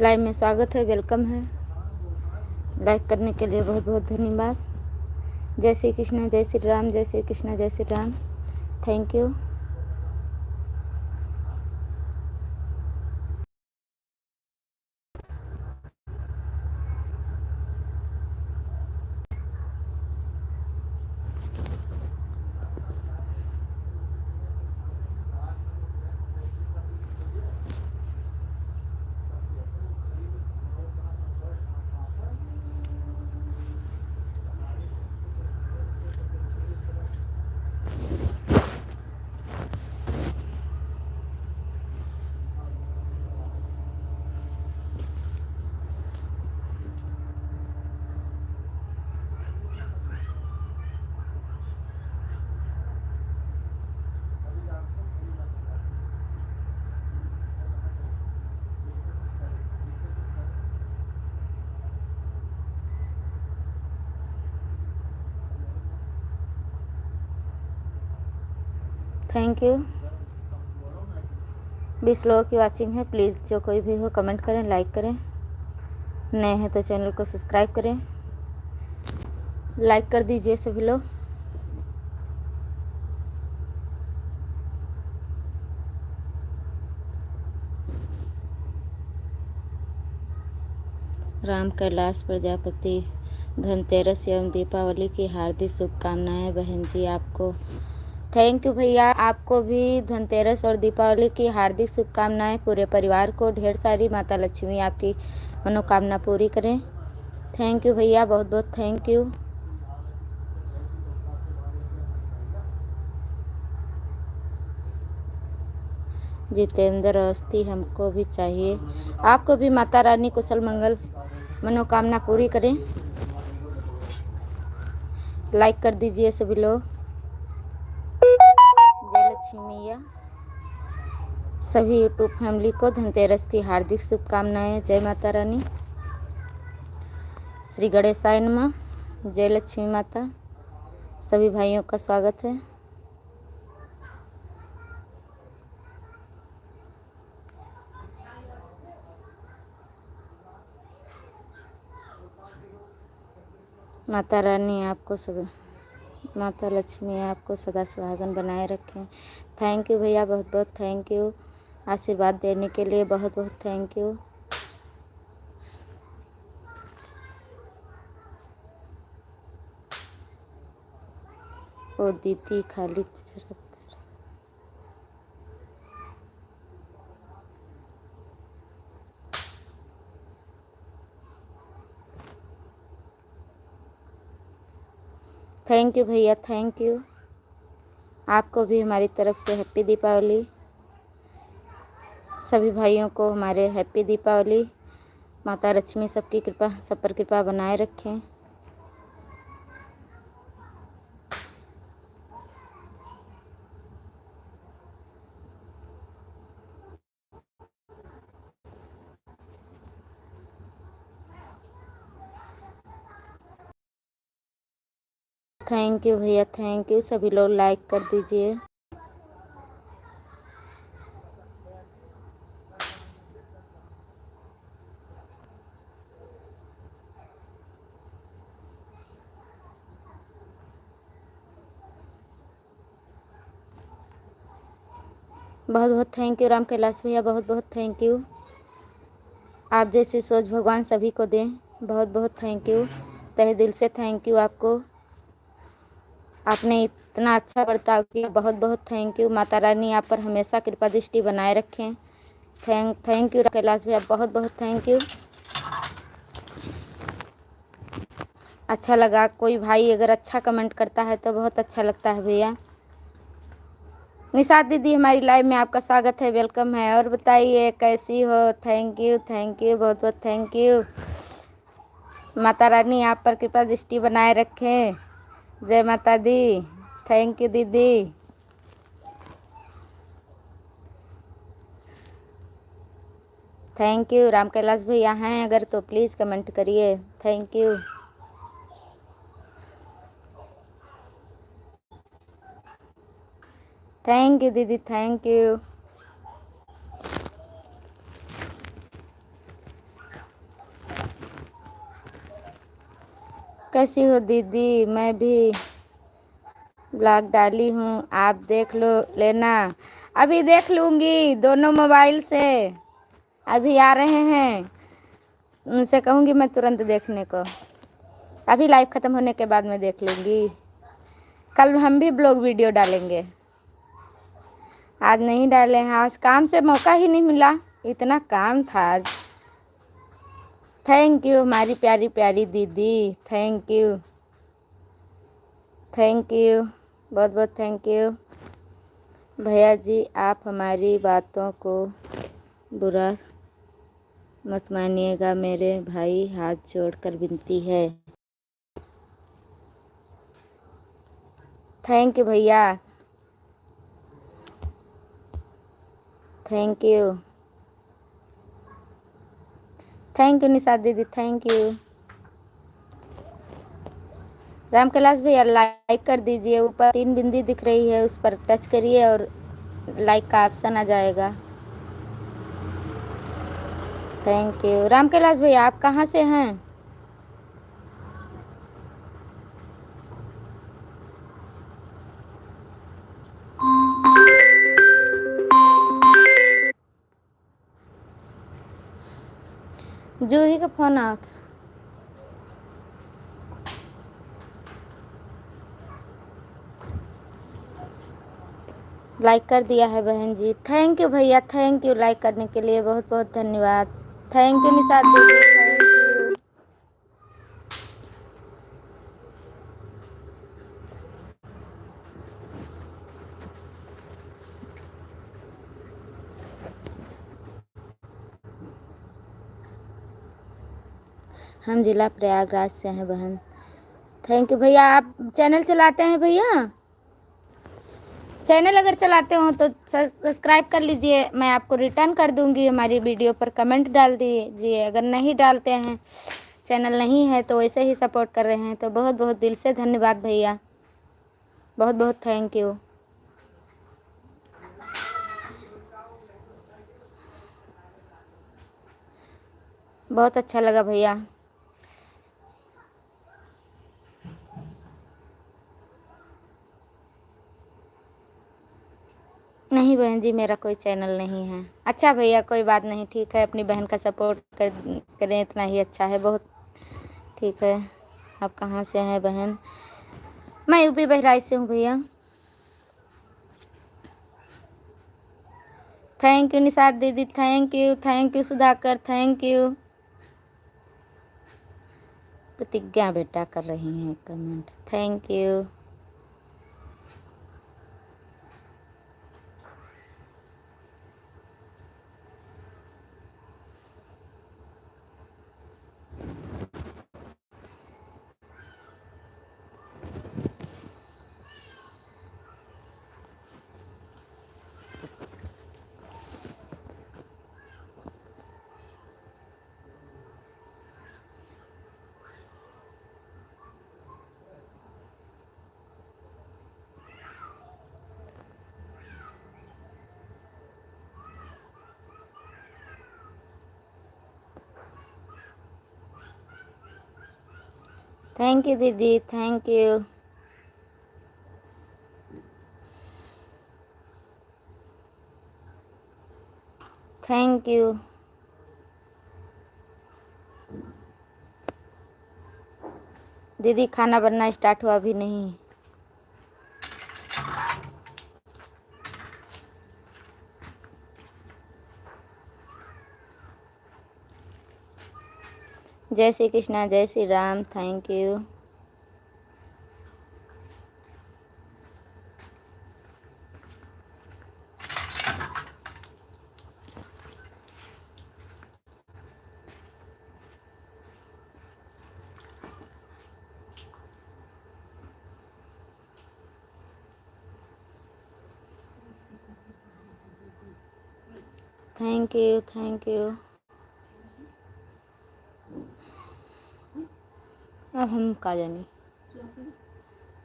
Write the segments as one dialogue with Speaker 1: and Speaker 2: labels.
Speaker 1: Live में स्वागत है, वेलकम है। लाइक करने के लिए बहुत बहुत धन्यवाद। जय श्री कृष्ण, जय श्री राम, जय श्री कृष्ण, जय Shri Ram. Thank you. Thank you. 20 लोगों की वाचिंग है। प्लीज़ जो कोई भी हो कमेंट करें, लाइक करें। नए हैं तो चैनल को सब्सक्राइब करें। लाइक कर दीजिए सभी लोग। राम कैलाश प्रजापति, धनतेरस एवं दीपावली की हार्दिक शुभकामनाएं बहन जी आपको। थैंक यू भैया, आपको भी धनतेरस और दीपावली की हार्दिक शुभकामनाएं। पूरे परिवार को ढेर सारी, माता लक्ष्मी आपकी मनोकामना पूरी करें। थैंक यू भैया, बहुत बहुत थैंक यू। जितेंद्र अवस्थी, हमको भी चाहिए। आपको भी माता रानी कुशल मंगल मनोकामना पूरी करें। लाइक कर दीजिए सभी लोग। जय लक्ष्मी मैया। सभी यूट्यूब फैमिली को धनतेरस की हार्दिक शुभकामनाएं। जय माता रानी। श्री गणेशाय नमः। जय लक्ष्मी माता। सभी भाइयों का स्वागत है। माता रानी आपको सदा, माता लक्ष्मी आपको सदा सुहागन बनाए रखें। थैंक यू भैया, बहुत बहुत थैंक यू। आशीर्वाद देने के लिए बहुत बहुत थैंक यू। ओ दीदी खाली चेहरा। थैंक यू भैया, थैंक यू। आपको भी हमारी तरफ से हैप्पी दीपावली। सभी भाइयों को हमारे हैप्पी दीपावली। माता लक्ष्मी सबकी कृपा, सब पर कृपा बनाए रखें। थैंक यू भैया, थैंक यू। सभी लोग लाइक कर दीजिए। बहुत बहुत थैंक यू राम कैलाश भैया, बहुत बहुत थैंक यू। आप जैसी सोच भगवान सभी को दें। बहुत बहुत थैंक यू, तहे दिल से थैंक यू आपको। आपने इतना अच्छा बर्ताव किया, बहुत बहुत थैंक यू। माता रानी आप पर हमेशा कृपा दृष्टि बनाए रखें। थैंक यू कैलाश भैया, बहुत बहुत थैंक यू। अच्छा लगा, कोई भाई अगर अच्छा कमेंट करता है तो बहुत अच्छा लगता है भैया। निशात दीदी, हमारी लाइव में आपका स्वागत है, वेलकम है। और बताइए कैसी हो? थैंक यू, बहुत बहुत थैंक यू। माता रानी आप पर कृपा दृष्टि बनाए रखें। जय माता दी। थैंक यू दीदी। Thank you. राम कैलाश भैया हैं अगर तो प्लीज़ कमेंट करिए। Thank you. थैंक यू दीदी, थैंक यू। कैसी हो दीदी? मैं भी ब्लॉग डाली हूँ, आप देख लो लेना। अभी देख लूँगी, दोनों मोबाइल से अभी आ रहे हैं, उनसे कहूँगी मैं तुरंत देखने को। अभी लाइव ख़त्म होने के बाद मैं देख लूँगी। कल हम भी ब्लॉग वीडियो डालेंगे। आज नहीं डाले हैं, आज काम से मौका ही नहीं मिला, इतना काम था आज। थैंक यू हमारी प्यारी प्यारी दीदी, थैंक यू, थैंक यू, बहुत बहुत थैंक यू। भैया जी आप हमारी बातों को बुरा मत मानिएगा, मेरे भाई हाथ जोड़कर विनती है। थैंक यू भैया, thank you, thank you Nisha दीदी, थैंक यू। राम कैलाश भैया लाइक कर दीजिए, ऊपर 3 बिंदी दिख रही है, उस पर टच करिए और लाइक का ऑप्शन आ जाएगा। Thank you. राम कैलाश भैया आप कहाँ से हैं? जूही का फोन आओ। लाइक कर दिया है बहन जी, थैंक यू भैया, थैंक यू लाइक करने के लिए, बहुत बहुत धन्यवाद। थैंक यू निशा दीदी, थैंक यू। हम जिला प्रयागराज से हैं बहन, थैंक यू भैया। आप चैनल चलाते हैं भैया? चैनल अगर चलाते हो तो सब्सक्राइब कर लीजिए, मैं आपको रिटर्न कर दूंगी। हमारी वीडियो पर कमेंट डाल दीजिए। अगर नहीं डालते हैं, चैनल नहीं है तो वैसे ही सपोर्ट कर रहे हैं, तो बहुत बहुत दिल से धन्यवाद भैया, बहुत बहुत थैंक यू। बहुत अच्छा लगा भैया। नहीं बहन जी, मेरा कोई चैनल नहीं है। अच्छा भैया कोई बात नहीं, ठीक है, अपनी बहन का सपोर्ट करें, इतना ही अच्छा है, बहुत ठीक है। आप कहाँ से हैं बहन? मैं यूपी बहराइच से हूँ भैया। थैंक यू निषाद दीदी, thank you Sudhakar, thank you. प्रतिज्ञा बेटा कर रही हैं comment, thank you. Thank you दीदी, थैंक यू। Thank you. दीदी खाना बनना स्टार्ट हुआ अभी नहीं। जय श्री कृष्णा, जय Shri Ram, thank you. Thank you, thank you. अब हम का जानी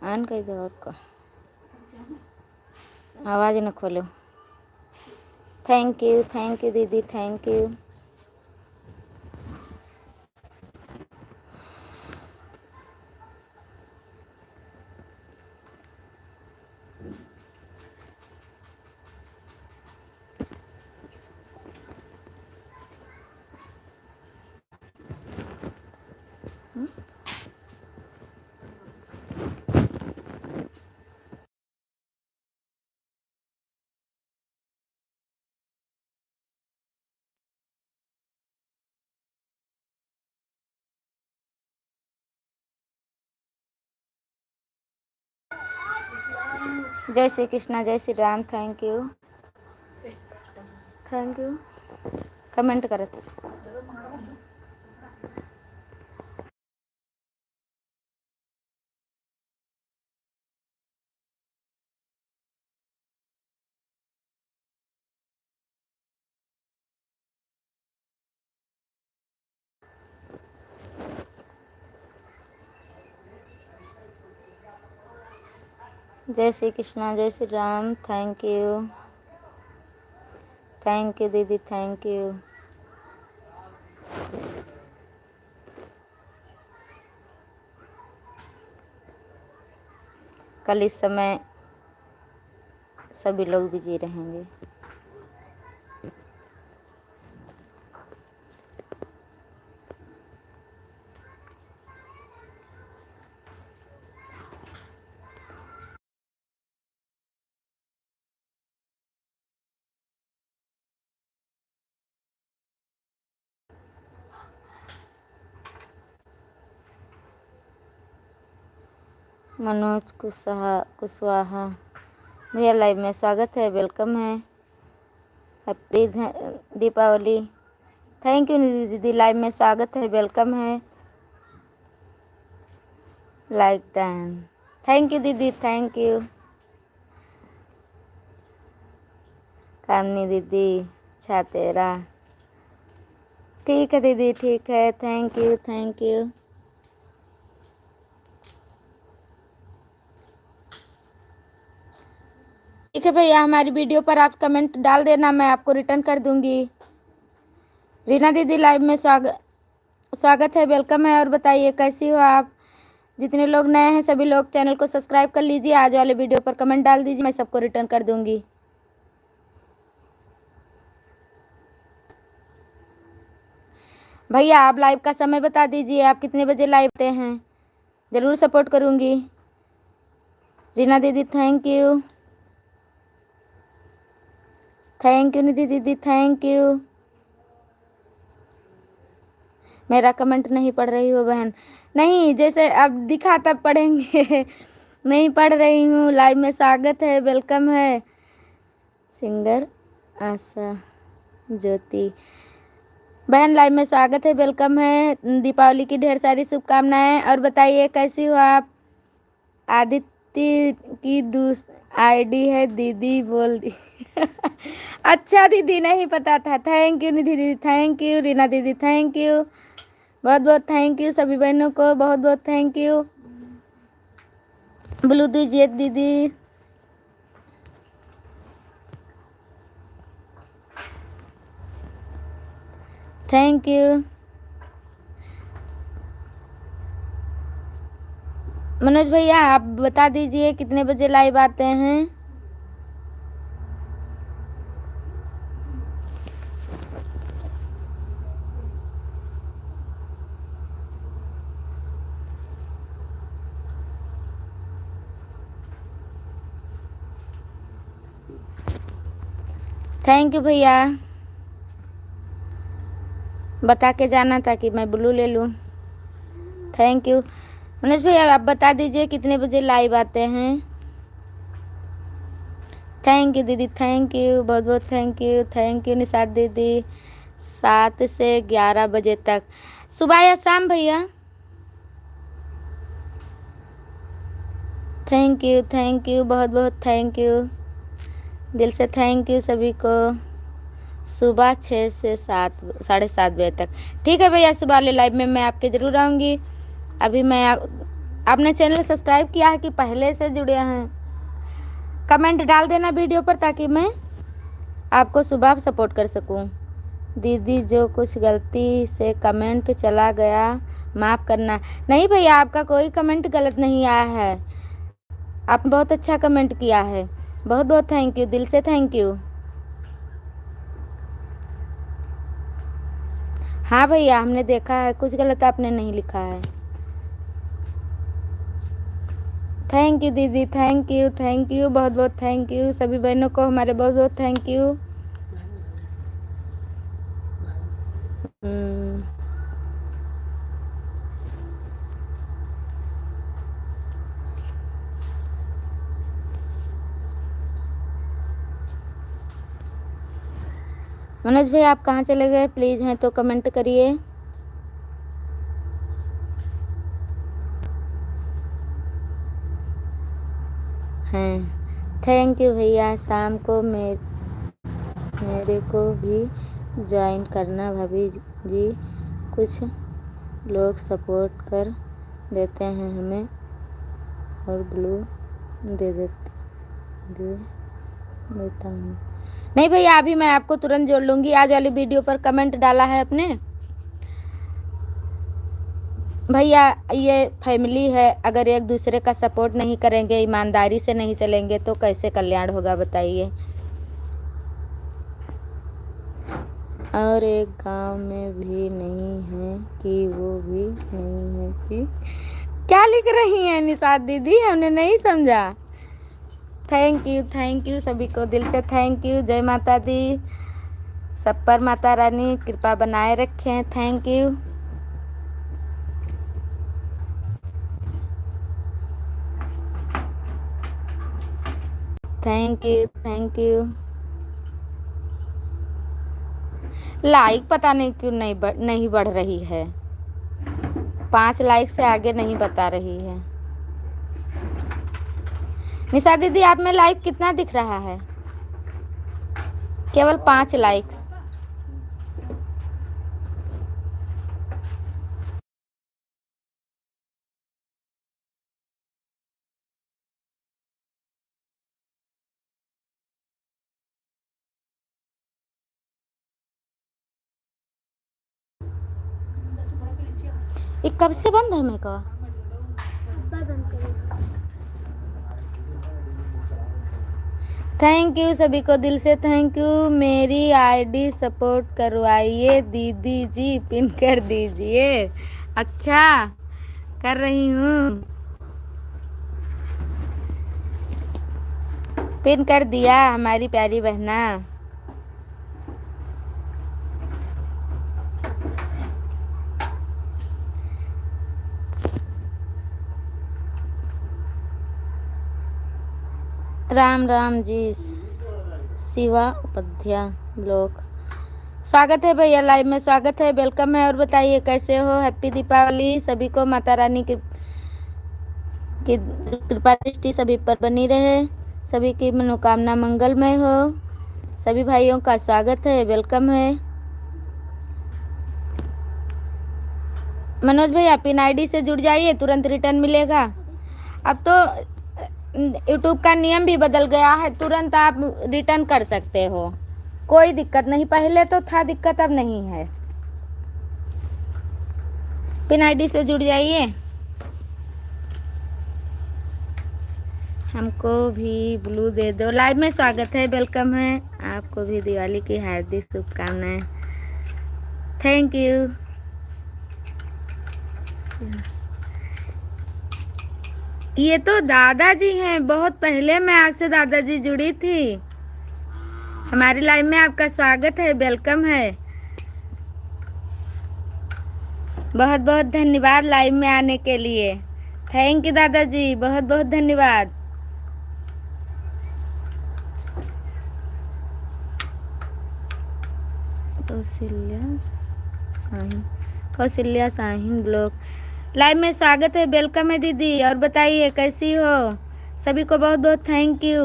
Speaker 1: आन कह दो, और का आवाज़ न खोलो। थैंक यू दीदी, थैंक यू। जय श्री कृष्णा, जय Shri Ram. Thank you, thank you. Comment करत। जय श्री कृष्णा, जय Shri Ram. Thank you, thank you दीदी, थैंक यू। कल इस समय सभी लोग बिजी रहेंगे। मनोज कुशवाहा भैया लाइव में स्वागत है, वेलकम है। Happy Deepawali. Thank you Nidhi दीदी, लाइव में स्वागत है, वेलकम है। Like done. थैंक यू दीदी, थैंक यू। कामनी दीदी छातेरा, ठीक है दीदी, ठीक है। Thank you, thank you. ठीक है भैया, हमारी वीडियो पर आप कमेंट डाल देना, मैं आपको रिटर्न कर दूंगी। रीना दीदी लाइव में स्वागत है, वेलकम है। और बताइए कैसी हो आप? जितने लोग नए हैं सभी लोग चैनल को सब्सक्राइब कर लीजिए। आज वाले वीडियो पर कमेंट डाल दीजिए, मैं सबको रिटर्न कर दूंगी। भैया आप लाइव का समय बता दीजिए, आप कितने बजे लाइव आते हैं? ज़रूर सपोर्ट करूंगी। रीना दीदी thank you, thank you Nidhi दीदी, थैंक यू। मेरा कमेंट नहीं पढ़ रही हो बहन? नहीं, जैसे अब दिखा तब पढ़ेंगे। नहीं पढ़ रही हूँ। लाइव में स्वागत है, वेलकम है। सिंगर आशा ज्योति बहन लाइव में स्वागत है, वेलकम है। दीपावली की ढेर सारी शुभकामनाएं। और बताइए कैसी हो आप? आदित्य की आईडी है दीदी बोल दी। अच्छा दीदी, नहीं पता था। थैंक यू निधि दीदी, थैंक यू। रीना दीदी थैंक यू, बहुत बहुत थैंक यू। सभी बहनों को बहुत बहुत थैंक यू। ब्लू दीजिए दीदी, थैंक यू। मनोज भैया आप बता दीजिए कितने बजे लाइव आते हैं? थैंक यू भैया, बता के जाना ताकि मैं ब्लू ले लूँ। Thank you. मनोज भैया आप बता दीजिए कितने बजे लाइव आते हैं? थैंक यू दीदी, थैंक यू, बहुत बहुत thank you. Thank you Nishad दीदी। 7 से 11 बजे तक, सुबह या शाम भैया? थैंक यू, बहुत बहुत थैंक यू। दिल से थैंक यू सभी को। सुबह 6 से 7, 7:30 बजे तक। ठीक है भैया, सुबह वाले लाइव में मैं आपके ज़रूर आऊँगी। अभी मैं आपने चैनल सब्सक्राइब किया है कि पहले से जुड़े हैं? कमेंट डाल देना वीडियो पर ताकि मैं आपको सुबह सपोर्ट कर सकूं। दीदी जो कुछ गलती से कमेंट चला गया माफ़ करना। नहीं भैया, आपका कोई कमेंट गलत नहीं आया है, आपने बहुत अच्छा कमेंट किया है। बहुत बहुत थैंक यू, दिल से थैंक यू। हाँ भैया, हमने देखा है, कुछ गलत आपने नहीं लिखा है। थैंक यू दीदी, थैंक यू, थैंक यू, बहुत बहुत थैंक यू। सभी बहनों को हमारे बहुत बहुत थैंक यू। मनोज भाई आप कहाँ चले गए? प्लीज़ हैं तो कमेंट करिए। हैं, थैंक यू भैया। शाम को मेरे को भी ज्वाइन करना भाभी जी। कुछ लोग सपोर्ट कर देते हैं हमें और ब्लू दे देता हूँ। नहीं भैया, अभी मैं आपको तुरंत जोड़ लूँगी। आज वाली वीडियो पर कमेंट डाला है अपने भैया। ये फैमिली है, अगर एक दूसरे का सपोर्ट नहीं करेंगे, ईमानदारी से नहीं चलेंगे तो कैसे कल्याण होगा बताइए। और एक गांव में भी नहीं है कि वो भी नहीं है कि क्या लिख रही हैं निशात दीदी? हमने नहीं समझा। थैंक यू सभी को दिल से थैंक यू। जय माता दी। सब पर माता रानी कृपा बनाए रखें। Thank you. Thank you. Like पता नहीं क्यों नहीं बढ़ रही है। 5 लाइक से आगे नहीं बता रही है। निशा दीदी आप में लाइक कितना दिख रहा है? केवल 5 लाइक। ये कब से बंद है मेरे को? थैंक यू सभी को दिल से थैंक यू। मेरी आईडी सपोर्ट करवाइए दीदी जी, पिन कर दीजिए। अच्छा कर रही हूँ, पिन कर दिया हमारी प्यारी बहना। राम राम जी। शिवा उपाध्याय ब्लॉक। स्वागत है भैया, लाइव में स्वागत है, वेलकम है। और बताइए कैसे हो? हैप्पी दीपावली। सभी को माता रानी की कृपा दृष्टि सभी पर बनी रहे, सभी की मनोकामना मंगलमय हो। सभी भाइयों का स्वागत है, वेलकम है। मनोज भैया पिन आईडी से जुड़ जाइए, तुरंत रिटर्न मिलेगा। अब तो यूट्यूब का नियम भी बदल गया है, तुरंत आप रिटर्न कर सकते हो, कोई दिक्कत नहीं। पहले तो था दिक्कत, अब नहीं है। पिन आईडी से जुड़ जाइए। हमको भी ब्लू दे दो। लाइव में स्वागत है, वेलकम है। आपको भी दिवाली की हार्दिक शुभकामनाएं। Thank you. ये तो दादाजी हैं, बहुत पहले मैं आपसे दादाजी जुड़ी थी। हमारी लाइव में आपका स्वागत है, वेलकम है। बहुत बहुत धन्यवाद लाइव में आने के लिए। थैंक यू दादाजी, बहुत बहुत धन्यवाद। कौशल्या साहिन ब्लॉग। लाइव में स्वागत है, वेलकम है दीदी। और बताइए कैसी हो? सभी को बहुत बहुत थैंक यू।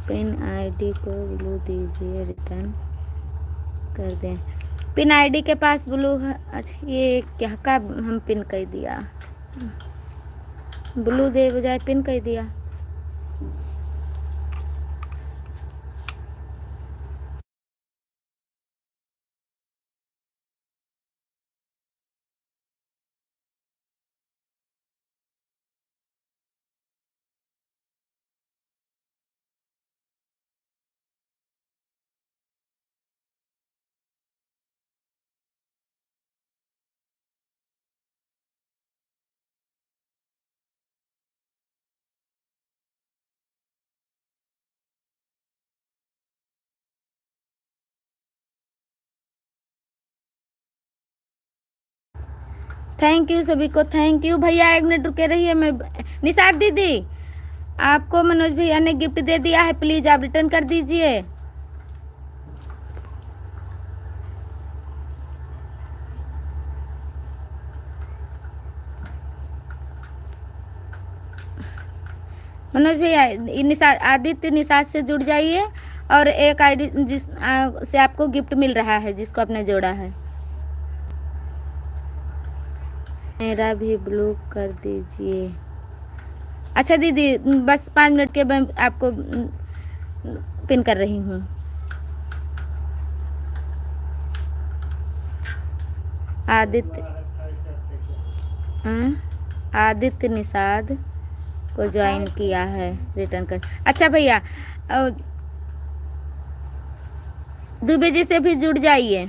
Speaker 1: पिन आईडी को ब्लू दीजिए, रिटर्न कर दें। पिन आईडी के पास ब्लू है। अच्छा ये क्या का हम पिन कर दिया, ब्लू दे बजाय पिन कर दिया। थैंक यू सभी को, थैंक यू। भैया 1 मिनट रुके रहिए। मैं निशात दीदी आपको मनोज भैया ने गिफ्ट दे दिया है, प्लीज आप रिटर्न कर दीजिए। मनोज भैया निशा आदित्य निषाद से जुड़ जाइए और एक आईडी जिस से आपको गिफ्ट मिल रहा है, जिसको आपने जोड़ा है। मेरा भी ब्लू कर दीजिए। अच्छा दीदी, बस 5 मिनट के मैं आपको पिन कर रही हूँ। आदित्य निषाद को ज्वाइन किया है, रिटर्न कर। अच्छा भैया दुबे जी से भी जुड़ जाइए,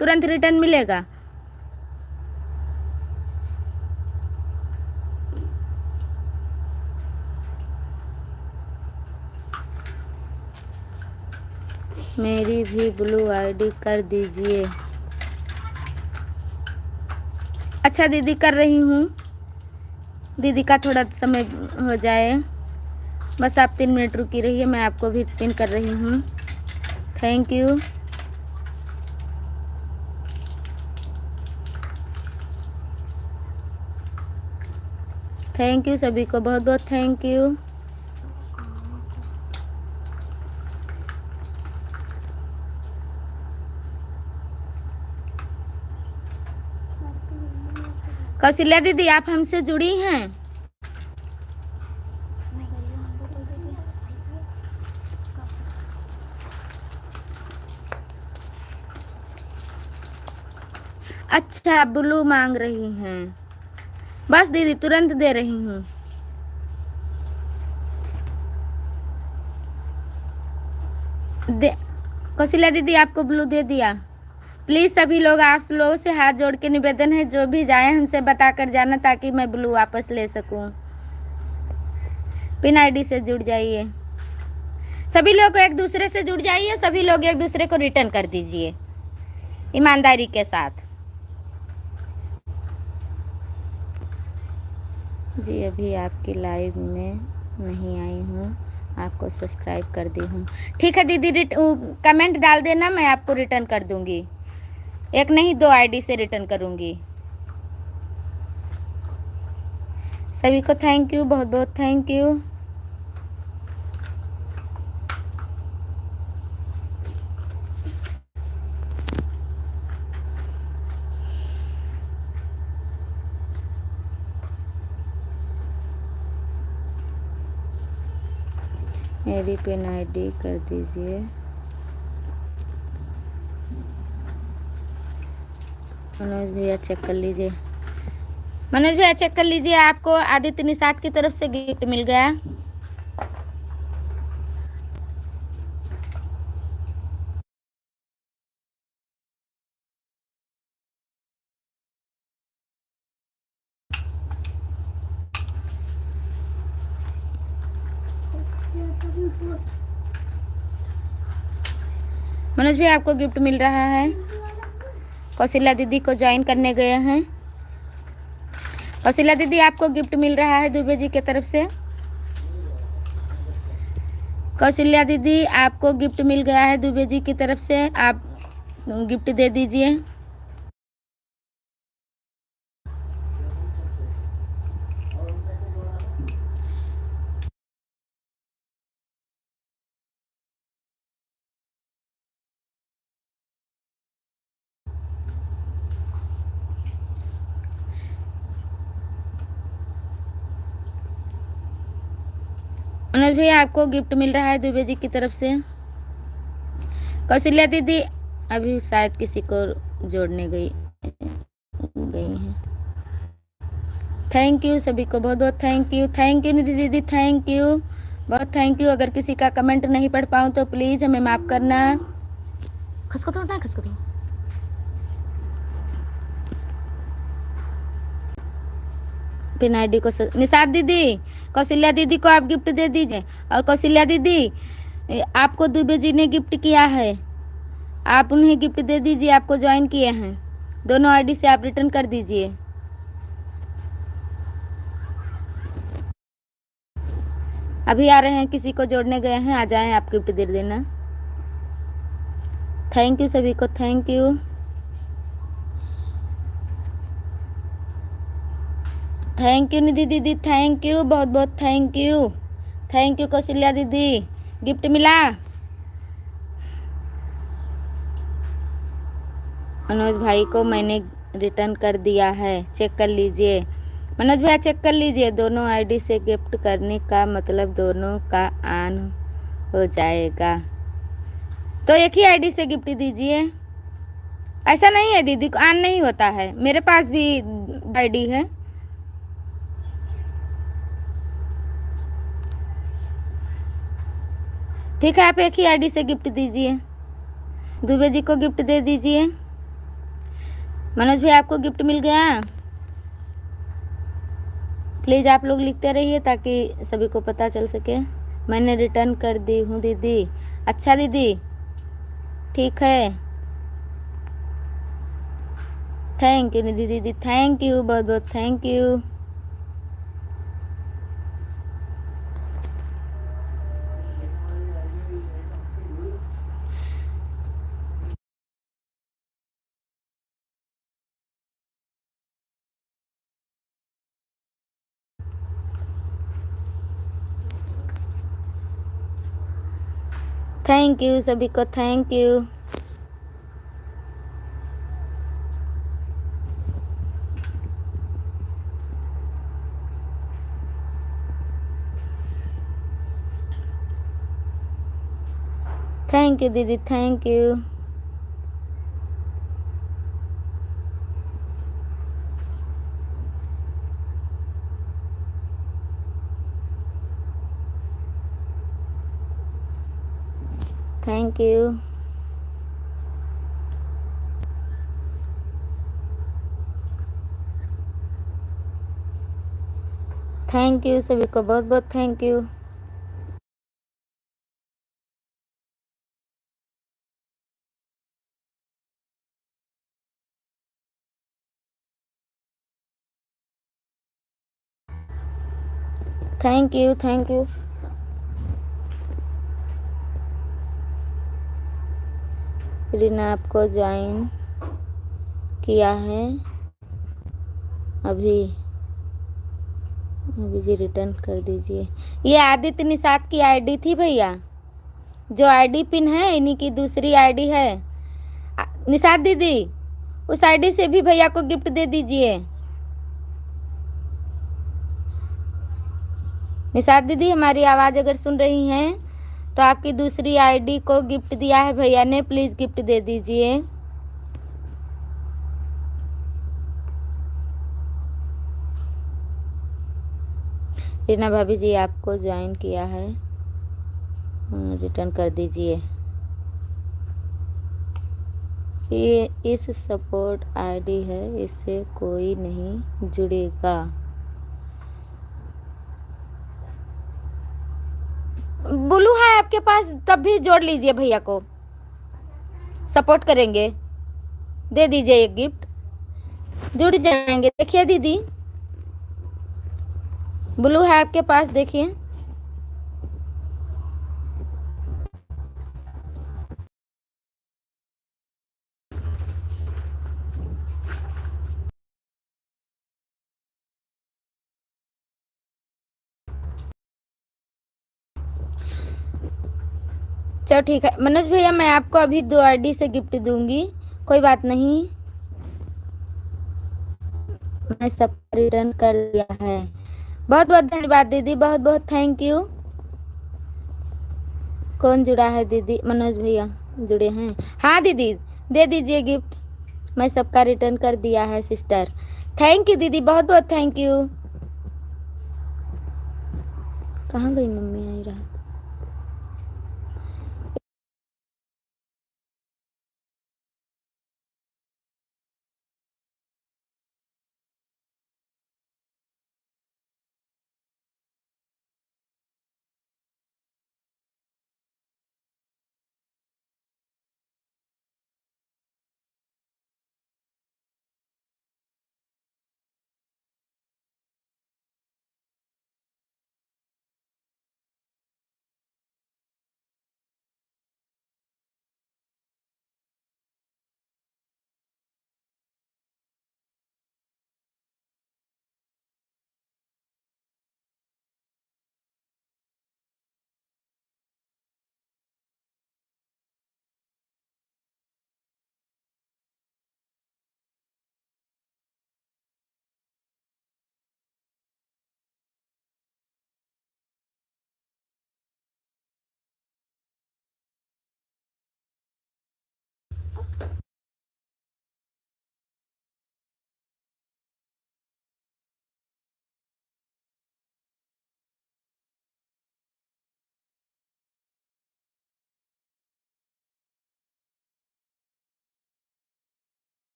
Speaker 1: तुरंत रिटर्न मिलेगा। मेरी भी ब्लू आईडी कर दीजिए। अच्छा दीदी कर रही हूँ, दीदी का थोड़ा समय हो जाए, बस आप 3 मिनट रुकी रहिए, मैं आपको भी पिन कर रही हूँ। Thank you. थैंक यू सभी को, बहुत बहुत थैंक यू। कौशल्या दीदी आप हमसे जुड़ी हैं? अच्छा ब्लू मांग रही हैं, बस दीदी तुरंत दे रही हूँ। कौशल्या दीदी आपको ब्लू दे दिया। प्लीज़ सभी लोग, आप लोगों से हाथ जोड़ के निवेदन है, जो भी जाए हमसे बता कर जाना, ताकि मैं ब्लू वापस ले सकूं। पिन आईडी से जुड़ जाइए, सभी लोग एक दूसरे से जुड़ जाइए, सभी लोग एक दूसरे को रिटर्न कर दीजिए ईमानदारी के साथ। जी अभी आपकी लाइव में नहीं आई हूँ, आपको सब्सक्राइब कर दी हूँ। ठीक है दीदी, कमेंट डाल देना, मैं आपको रिटर्न कर दूँगी। एक नहीं 2 आईडी से रिटर्न करूँगी। सभी को थैंक यू, बहुत बहुत थैंक यू। मेरी पिन आईडी कर दीजिए। मनोज भैया चेक कर लीजिए, मनोज भैया चेक कर लीजिए, आपको आदित्य निषाद की तरफ से गिफ्ट मिल गया। मनोज भैया आपको गिफ्ट मिल रहा है, कौशल्या दीदी को ज्वाइन करने गए हैं। कौशल्या दीदी आपको गिफ्ट मिल रहा है दुबे जी की तरफ से। कौशल्या दीदी आपको गिफ्ट मिल गया है दुबे जी की तरफ से, आप गिफ्ट दे दीजिए। मनोज भैया आपको गिफ्ट मिल रहा है दुबे जी की तरफ से। कौशल्या दीदी अभी शायद किसी को जोड़ने गई हैं। थैंक यू सभी को, बहुत बहुत thank you. Thank you Nidhi दीदी, थैंक यू, बहुत थैंक यू। अगर किसी का कमेंट नहीं पढ़ पाऊँ तो प्लीज़ हमें माफ़ करना। खसको तो ना खसको तो। पिन आईडी को निषाद दीदी, कौशल्या दीदी को आप गिफ्ट दे दीजिए। और कौशल्या दीदी आपको दुबे जी ने गिफ्ट किया है, आप उन्हें गिफ्ट दे दीजिए, आपको ज्वाइन किए हैं। दोनों आईडी से आप रिटर्न कर दीजिए। अभी आ रहे हैं, किसी को जोड़ने गए हैं, आ जाएं, आप गिफ्ट दे देना। थैंक यू सभी को, thank you. Thank you Nidhi दीदी, थैंक यू, बहुत बहुत thank you. Thank you Kaushalya दीदी, गिफ्ट मिला। मनोज भाई को मैंने रिटर्न कर दिया है, चेक कर लीजिए। मनोज भैया चेक कर लीजिए, दोनों आईडी से गिफ्ट करने का मतलब दोनों का ऑन हो जाएगा। तो एक ही आईडी से गिफ्ट दीजिए। ऐसा नहीं है दीदी, ऑन नहीं होता है, मेरे पास भी आईडी है। ठीक है, आप एक ही आईडी से गिफ्ट दीजिए। दुबे जी को गिफ्ट दे दीजिए। मनोज भाई आपको गिफ्ट मिल गया। प्लीज़ आप लोग लिखते रहिए ताकि सभी को पता चल सके। मैंने रिटर्न कर दी हूँ दीदी। अच्छा दीदी, ठीक है, थैंक यू निधि दीदी, थैंक यू, बहुत बहुत थैंक यू। थैंक यू सभी को, थैंक यू। थैंक यू दीदी, thank you. Thank you. Thank you सभी को, बहुत बहुत thank you. Thank you, thank you. Reena आपको ज्वाइन किया है अभी, अभी जी रिटर्न कर दीजिए। ये आदित्य निषाद की आईडी थी भैया, जो आईडी पिन है इन्हीं की दूसरी आईडी है। निषाद दीदी, उस आईडी से भी भैया को गिफ्ट दे दीजिए। निषाद दीदी, हमारी आवाज़ अगर सुन रही हैं तो आपकी दूसरी आईडी को गिफ्ट दिया है भैया ने, प्लीज़ गिफ्ट दे दीजिए। रीना भाभी जी आपको ज्वाइन किया है, रिटर्न कर दीजिए। ये इस सपोर्ट आईडी है, इससे कोई नहीं जुड़ेगा। ब्लू है आपके पास, तब भी जोड़ लीजिए भैया को, सपोर्ट करेंगे। दे दीजिए एक गिफ्ट, जुड़ जाएंगे। देखिए दीदी, ब्लू है आपके पास, देखिए। चलो ठीक है मनोज भैया, मैं आपको अभी 2 आईडी से गिफ्ट दूंगी, कोई बात नहीं। मैं सब रिटर्न कर दिया है। बहुत बहुत धन्यवाद दीदी, बहुत बहुत थैंक यू। कौन जुड़ा है दीदी? मनोज भैया जुड़े हैं। हाँ दीदी, दे दीजिए गिफ्ट, मैं सबका रिटर्न कर दिया है सिस्टर। थैंक यू दीदी, बहुत बहुत थैंक यू। कहाँ गई मम्मी? आई रहा।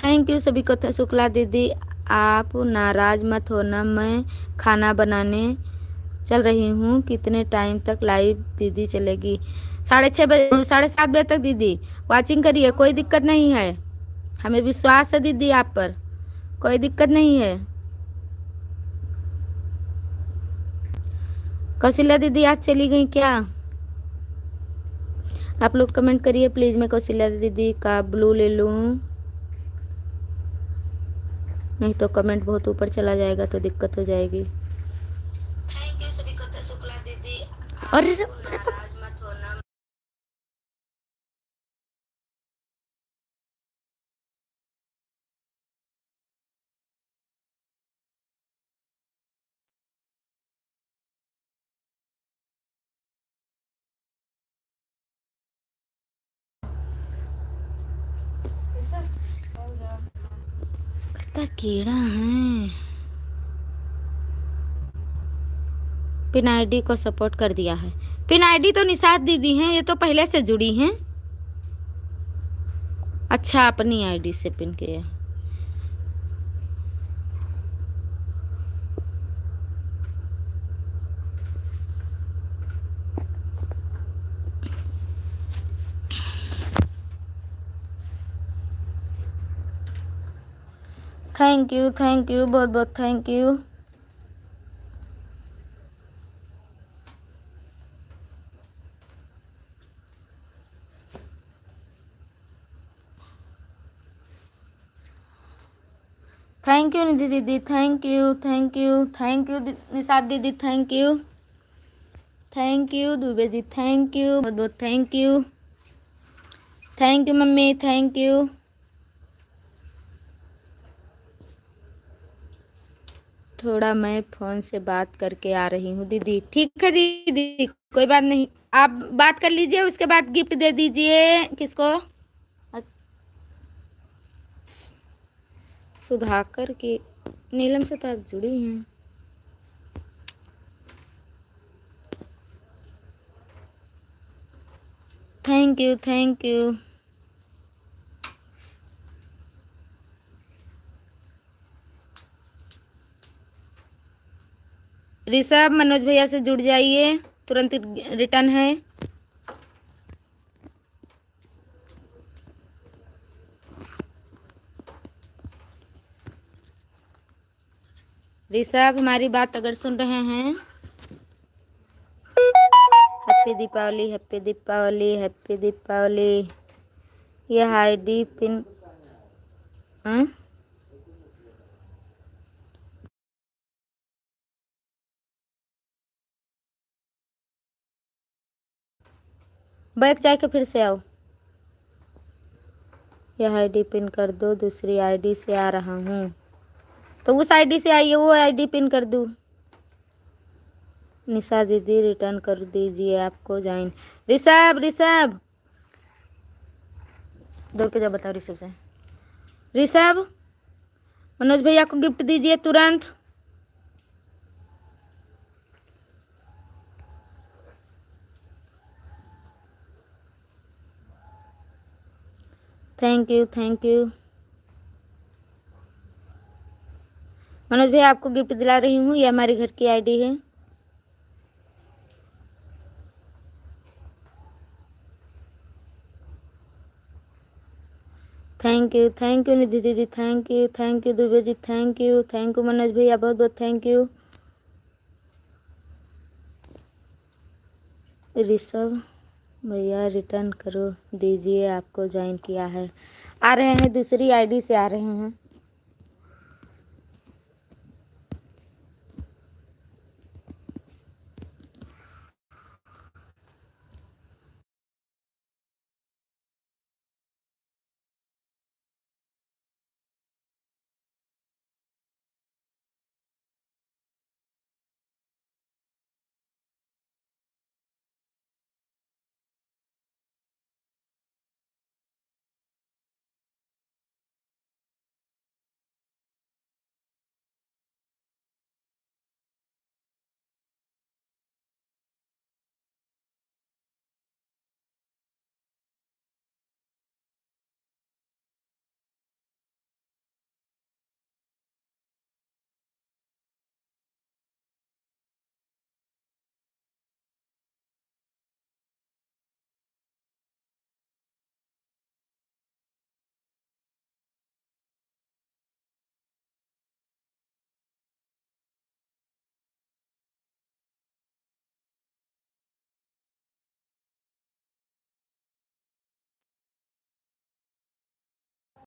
Speaker 1: थैंक यू सभी को। शुक्ला दीदी आप नाराज मत होना, मैं खाना बनाने चल रही हूँ। कितने टाइम तक लाइव दीदी चलेगी? 6:30 बजे, 7:30 तक दीदी वॉचिंग करिए, कोई दिक्कत नहीं है। हमें विश्वास है दीदी आप पर, कोई दिक्कत नहीं है। कौशल्या दीदी आज चली गई क्या? आप लोग कमेंट करिए प्लीज। मैं कौशल्या दीदी का ब्लू ले लूँ, नहीं तो कमेंट बहुत ऊपर चला जाएगा तो दिक्कत हो जाएगी। थैंक यू सभी को। शुक्ला दीदी और नाराज मत होना। कीड़ा है। पिन आईडी को सपोर्ट कर दिया है। पिन आईडी तो निषाद दीदी हैं, ये तो पहले से जुड़ी हैं। अच्छा, अपनी आईडी से पिन किया। थैंक यू बहुत बहुत thank you. Thank you Nidhi दीदी, थैंक यू निषाद दीदी, thank you Dubey ji, thank you बहुत बहुत thank you mummy, thank you. थोड़ा मैं फ़ोन से बात करके आ रही हूँ दीदी। ठीक है दीदी, कोई बात नहीं, आप बात कर लीजिए, उसके बाद गिफ्ट दे दीजिए। किसको? सुधाकर की नीलम से तो आप जुड़ी हैं। Thank you. ऋषभ मनोज भैया से जुड़ जाइए, तुरंत रिटर्न है। ऋषभ हमारी बात अगर सुन रहे हैं, happy Deepawali, happy Deepawali, happy Deepawali. यह आईडी पिन बैठ जाके फिर से आओ। यह आईडी पिन कर दो, दूसरी आईडी से आ रहा हूँ तो उस आईडी से आइए, वो आईडी पिन कर दूँ। निशा दीदी रिटर्न कर दीजिए, आपको ज्वाइन। ऋषभ दौड़ के जाओ, बताओ ऋषभ से। ऋषभ मनोज भैया को गिफ्ट दीजिए तुरंत। थैंक यू मनोज भैया, आपको गिफ्ट दिला रही हूँ, ये हमारी घर की आईडी है। थैंक यू निधि दीदी, thank you Dubey ji, thank you Manoj भैया, बहुत बहुत थैंक यू। ऋषभ भैया रिटर्न करो दीजिए, आपको ज्वाइन किया है। आ रहे हैं, दूसरी आईडी से आ रहे हैं।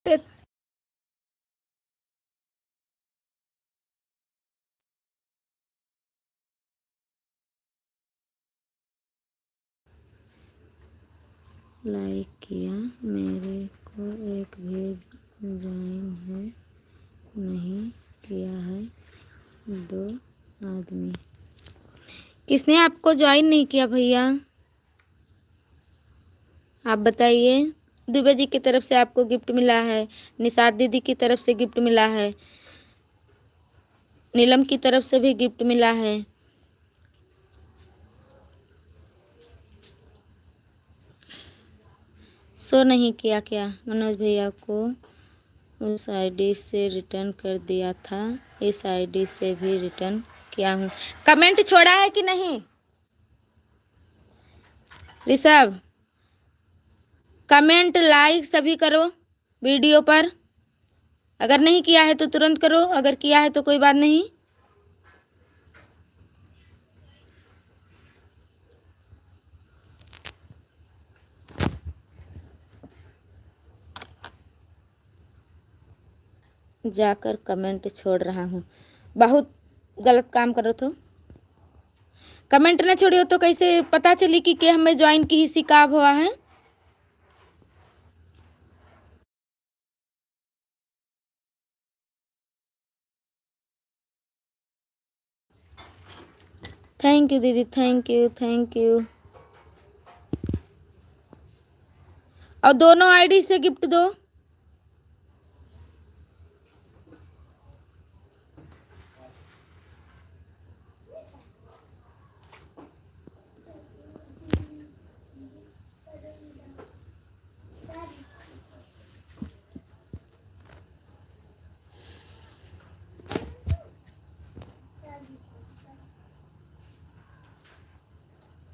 Speaker 1: लाइक किया, मेरे को एक भी ज्वाइन है नहीं किया है। 2 आदमी। किसने आपको ज्वाइन नहीं किया भैया? आप बताइए। दुबे जी की तरफ से आपको गिफ्ट मिला है, निषाद दीदी की तरफ से गिफ्ट मिला है, नीलम की तरफ से भी गिफ्ट मिला है। शो नहीं किया क्या? मनोज भैया को उस आईडी से रिटर्न कर दिया था, इस आईडी से भी रिटर्न किया हूँ। कमेंट छोड़ा है कि नहीं ऋषभ? कमेंट लाइक सभी करो वीडियो पर। अगर नहीं किया है तो तुरंत करो, अगर किया है तो कोई बात नहीं। जाकर कमेंट छोड़ रहा हूँ। बहुत गलत काम करो तो कमेंट ना छोड़ियो तो कैसे पता चली कि हमें ज्वाइन की ही शिकाब हुआ है। थैंक यू दीदी, थैंक यू थैंक यू। और दोनों आईडी से गिफ्ट दो।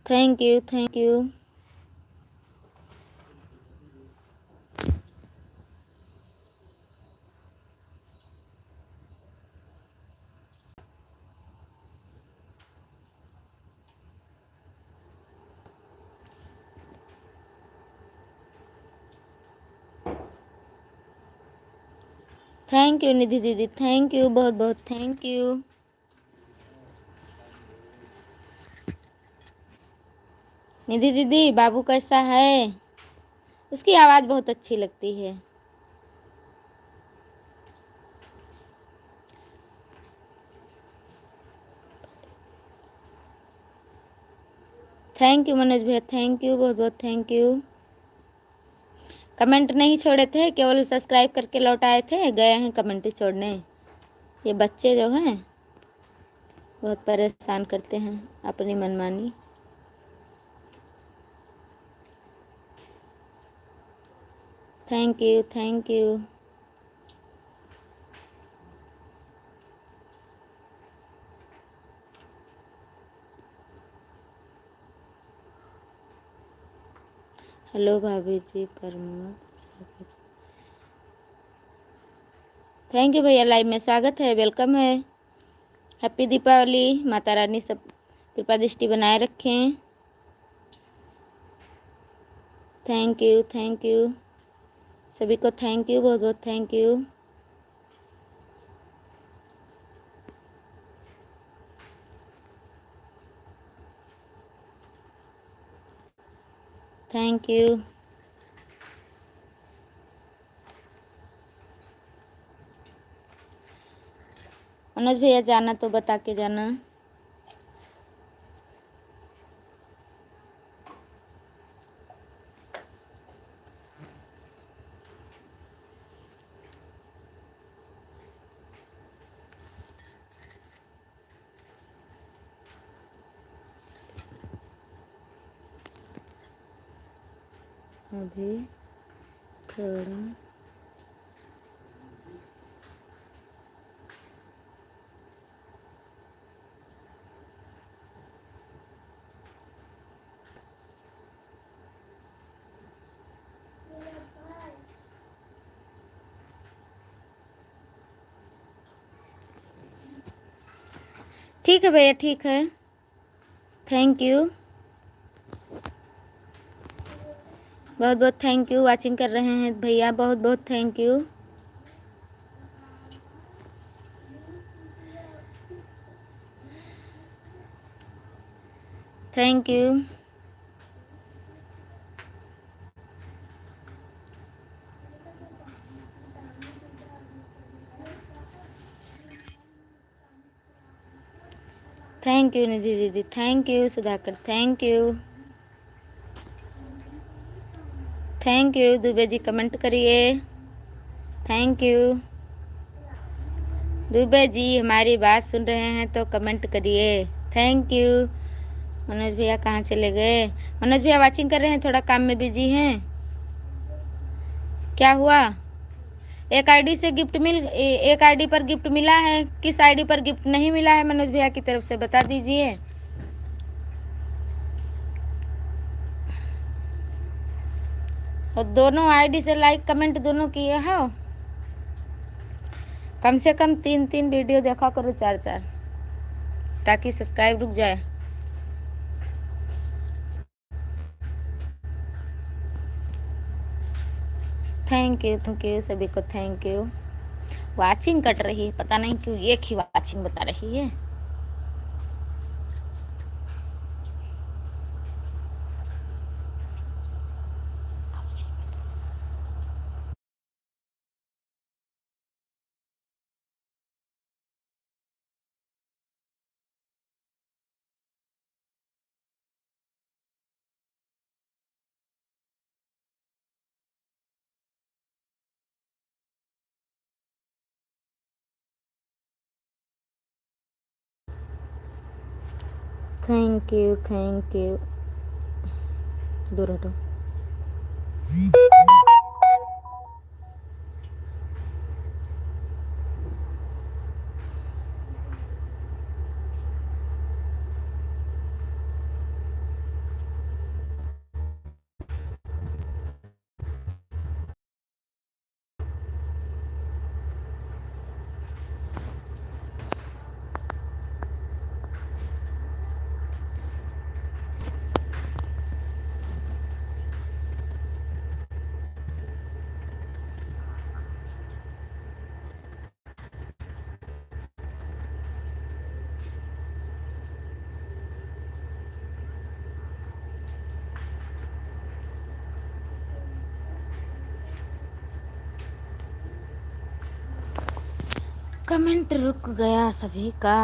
Speaker 1: Thank you thank you. Thank you Nidhi दीदी, थैंक यू, बहुत बहुत थैंक यू। निधि दीदी बाबू कैसा है? उसकी आवाज़ बहुत अच्छी लगती है। थैंक यू मनोज भैया, थैंक यू, बहुत बहुत थैंक यू। कमेंट नहीं छोड़े थे, केवल सब्सक्राइब करके लौट आए थे, गए हैं कमेंट छोड़ने। ये बच्चे जो हैं बहुत परेशान करते हैं अपनी मनमानी। Thank you thank you. Hello भाभी जी प्रमोद। थैंक यू भैया, लाइव में स्वागत है, वेलकम है। हैप्पी दीपावली। माता रानी सब कृपा दृष्टि बनाए रखें। थैंक यू थैंक यू सभी को, थैंक यू, बहुत बहुत thank you. Thank you. Manoj भैया जाना तो बता के जाना। अभी थोड़ा ठीक है भैया, ठीक है, थैंक यू। बहुत बहुत थैंक यू, वाचिंग कर रहे हैं भैया, बहुत बहुत thank you. Thank you. Thank you Nidhi दीदी, thank you Sudhakar, thank you. Thank you Dubey ji, comment करिए। थैंक यू दुबे जी, हमारी बात सुन रहे हैं तो कमेंट करिए। Thank you. मनोज भैया कहाँ चले गए? मनोज भैया वाचिंग कर रहे हैं, थोड़ा काम में बिजी हैं। क्या हुआ? एक आईडी से गिफ्ट एक आईडी पर गिफ्ट मिला है, किस आईडी पर गिफ्ट नहीं मिला है मनोज भैया की तरफ से बता दीजिए। और दोनों आईडी से लाइक कमेंट दोनों किए हो। कम से कम 3-3 वीडियो देखा करो, 4-4, ताकि सब्सक्राइब रुक जाए। थैंक यू सभी को, थैंक यू। वाचिंग कट रही है, पता नहीं क्यों, एक ही वाचिंग बता रही है। Thank you. दूर हटो। कमेंट रुक गया सभी का।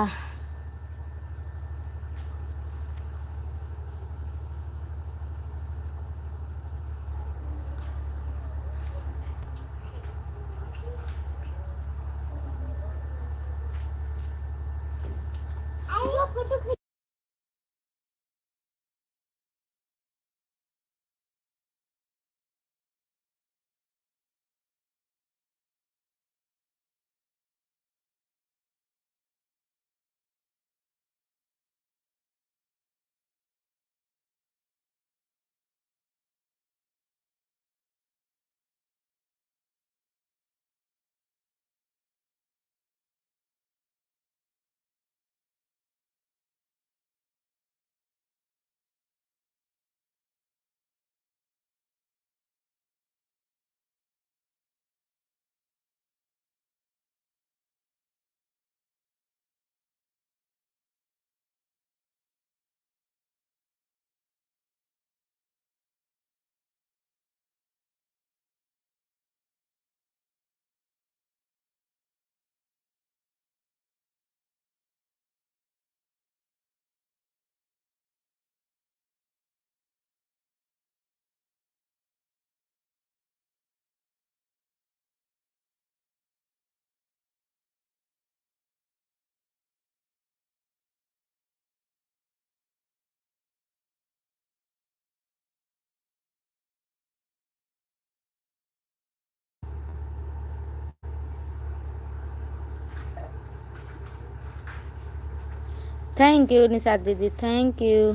Speaker 1: थैंक यू निशा दीदी, थैंक यू।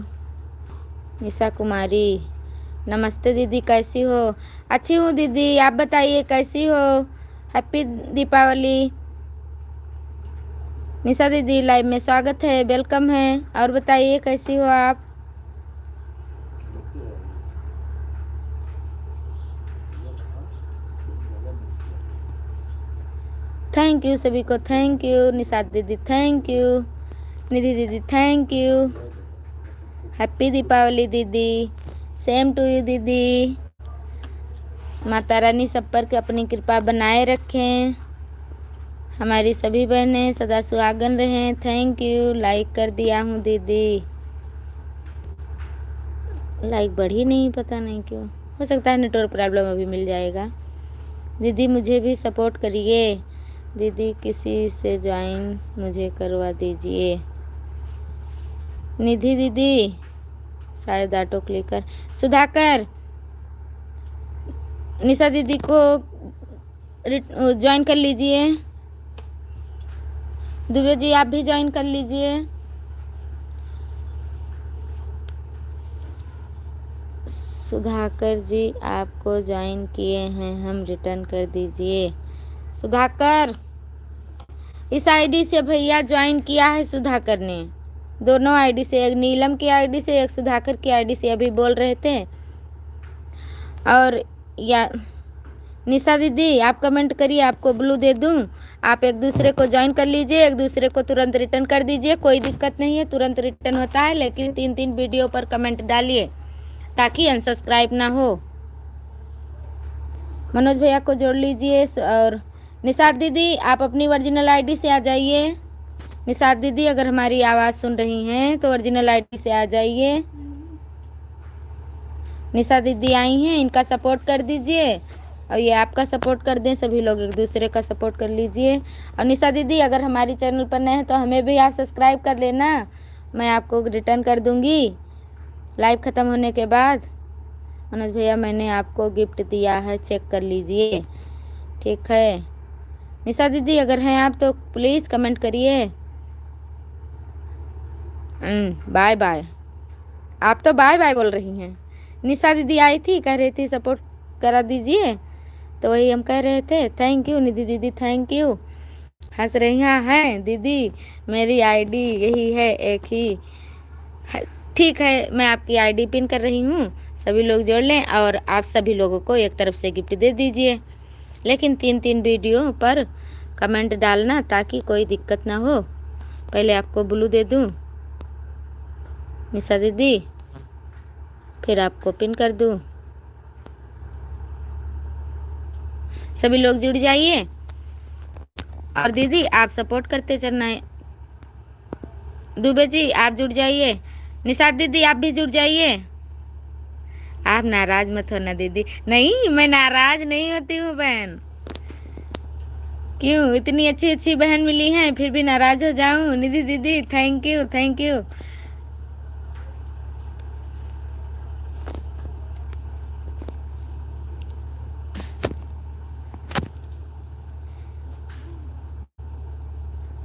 Speaker 1: निशा कुमारी, नमस्ते दीदी, कैसी हो? अच्छी हूँ दीदी, आप बताइए कैसी हो? हैप्पी दीपावली। निशा दीदी लाइव में स्वागत है, वेलकम है। और बताइए कैसी हो आप? थैंक यू सभी को, थैंक यू। निशात दीदी थैंक यू, निधि दीदी थैंक यू, हैप्पी दीपावली दीदी, सेम टू यू दीदी। माता रानी सब पर अपनी कृपा बनाए रखें, हमारी सभी बहनें सदा सुहागन रहें। थैंक यू, लाइक कर दिया हूँ दीदी। लाइक बढ़ी नहीं, पता नहीं क्यों, हो सकता है नेटवर्क प्रॉब्लम, अभी मिल जाएगा। दीदी मुझे भी सपोर्ट करिए दीदी, किसी से ज्वाइन मुझे करवा दीजिए। निधि दीदी शायद ऑटो क्लिकर। सुधाकर निशा दीदी को ज्वाइन कर लीजिए। दुबे जी आप भी ज्वाइन कर लीजिए। सुधाकर जी आपको ज्वाइन किए हैं, हम रिटर्न कर दीजिए। सुधाकर इस आईडी से भैया ज्वाइन किया है सुधाकर ने, दोनों आईडी से, एक नीलम की आईडी से, एक सुधाकर की आईडी से, अभी बोल रहे थे। और या निशा दीदी आप कमेंट करिए, आपको ब्लू दे दूं, आप एक दूसरे को ज्वाइन कर लीजिए, एक दूसरे को तुरंत रिटर्न कर दीजिए, कोई दिक्कत नहीं है, तुरंत रिटर्न होता है, लेकिन 3-3 वीडियो पर कमेंट डालिए ताकि अनसब्सक्राइब ना हो। मनोज भैया को जोड़ लीजिए। और निशात दीदी आप अपनी ओरिजिनल आईडी से आ जाइए। निशात दीदी अगर हमारी आवाज़ सुन रही हैं तो ओरिजिनल आईडी से आ जाइए। निशा दीदी आई हैं, इनका सपोर्ट कर दीजिए और ये आपका सपोर्ट कर दें, सभी लोग एक दूसरे का सपोर्ट कर लीजिए। और निशा दीदी अगर हमारी चैनल पर नए हैं तो हमें भी आप सब्सक्राइब कर लेना, मैं आपको रिटर्न कर दूँगी लाइव ख़त्म होने के बाद। मनोज भैया मैंने आपको गिफ्ट दिया है, चेक कर लीजिए, ठीक है। निशा दीदी अगर हैं आप तो प्लीज़ कमेंट करिए। बाय बाय, आप तो बाय बाय बोल रही हैं। निशा दीदी आई थी, कह रही थी सपोर्ट करा दीजिए, तो वही हम कह रहे थे। थैंक यू निधि दीदी, थैंक यू। हंस रही हैं दीदी, मेरी आईडी यही है, एक ही है। ठीक है, मैं आपकी आईडी पिन कर रही हूँ, सभी लोग जोड़ लें और आप सभी लोगों को एक तरफ से गिफ्ट दे दीजिए, लेकिन 3-3 वीडियो पर कमेंट डालना ताकि कोई दिक्कत ना हो। पहले आपको ब्लू दे दूँ निशा दीदी, फिर आपको पिन कर दूँ। सभी लोग जुड़ जाइए और दीदी आप सपोर्ट करते चलना है। दुबे जी आप जुड़ जाइए, निशात दीदी आप भी जुड़ जाइए। आप नाराज मत होना दीदी। नहीं मैं नाराज नहीं होती हूँ बहन, क्यों, इतनी अच्छी अच्छी बहन मिली हैं फिर भी नाराज हो जाऊँ। निधि दीदी thank you, thank you.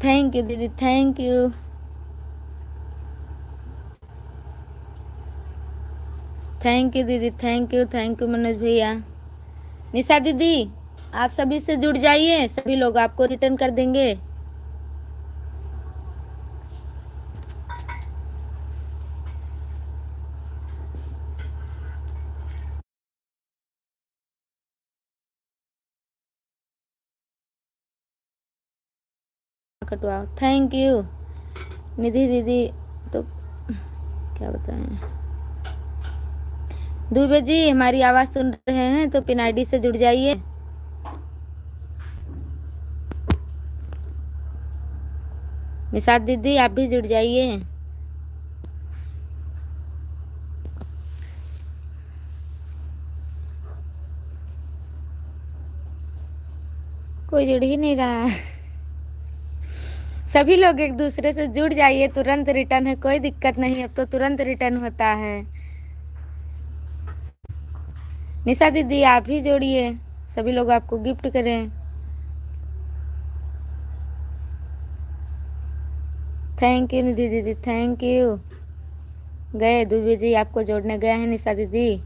Speaker 1: Thank you दीदी, थैंक यू। थैंक यू दीदी, thank you, thank you Manoj भैया। निशा दीदी आप सभी से जुड़ जाइए, सभी लोग आपको रिटर्न कर देंगे। कटवाओ, थैंक यू निधि दीदी। तो क्या बताएं, दुबे जी हमारी आवाज़ सुन रहे हैं तो पिन आईडी से जुड़ जाइए। निशात दीदी आप भी जुड़ जाइए। कोई जुड़ ही नहीं रहा है। सभी लोग एक दूसरे से जुड़ जाइए, तुरंत रिटर्न है, कोई दिक्कत नहीं, अब तो तुरंत रिटर्न होता है। निशा दीदी आप ही जोड़िए, सभी लोग आपको गिफ्ट करें। थैंक यू निधि दीदी, थैंक यू। गए दुबे जी आपको जोड़ने गए हैं निशा दीदी।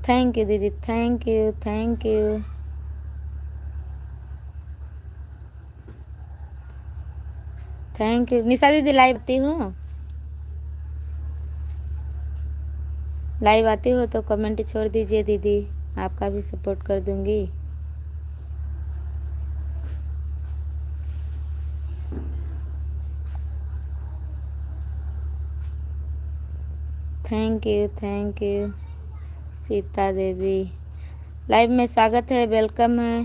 Speaker 1: थैंक यू दीदी, thank you, thank you. Thank you Nisha दीदी, लाइव आती हूँ, लाइव आती हो तो कमेंट छोड़ दीजिए दीदी। आपका भी सपोर्ट कर दूंगी। Thank you Sita Devi. Live में स्वागत है, वेलकम है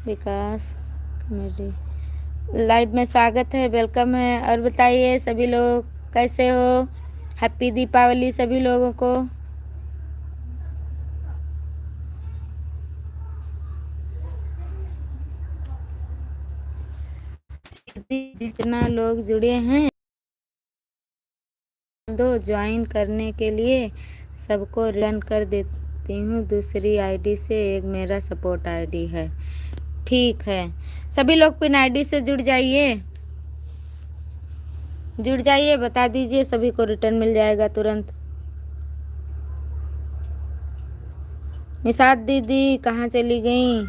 Speaker 1: विकास कॉमेडी। लाइव में स्वागत है, वेलकम है। और बताइए सभी लोग कैसे हो? हैप्पी दीपावली सभी लोगों को। जितना लोग जुड़े हैं दो ज्वाइन करने के लिए सबको रन कर देती हूँ दूसरी आईडी से। एक मेरा सपोर्ट आईडी है। ठीक है, सभी लोग पिन आईडी से जुड़ जाइए, बता दीजिए, सभी को रिटर्न मिल जाएगा तुरंत। निषाद दीदी कहाँ चली गई?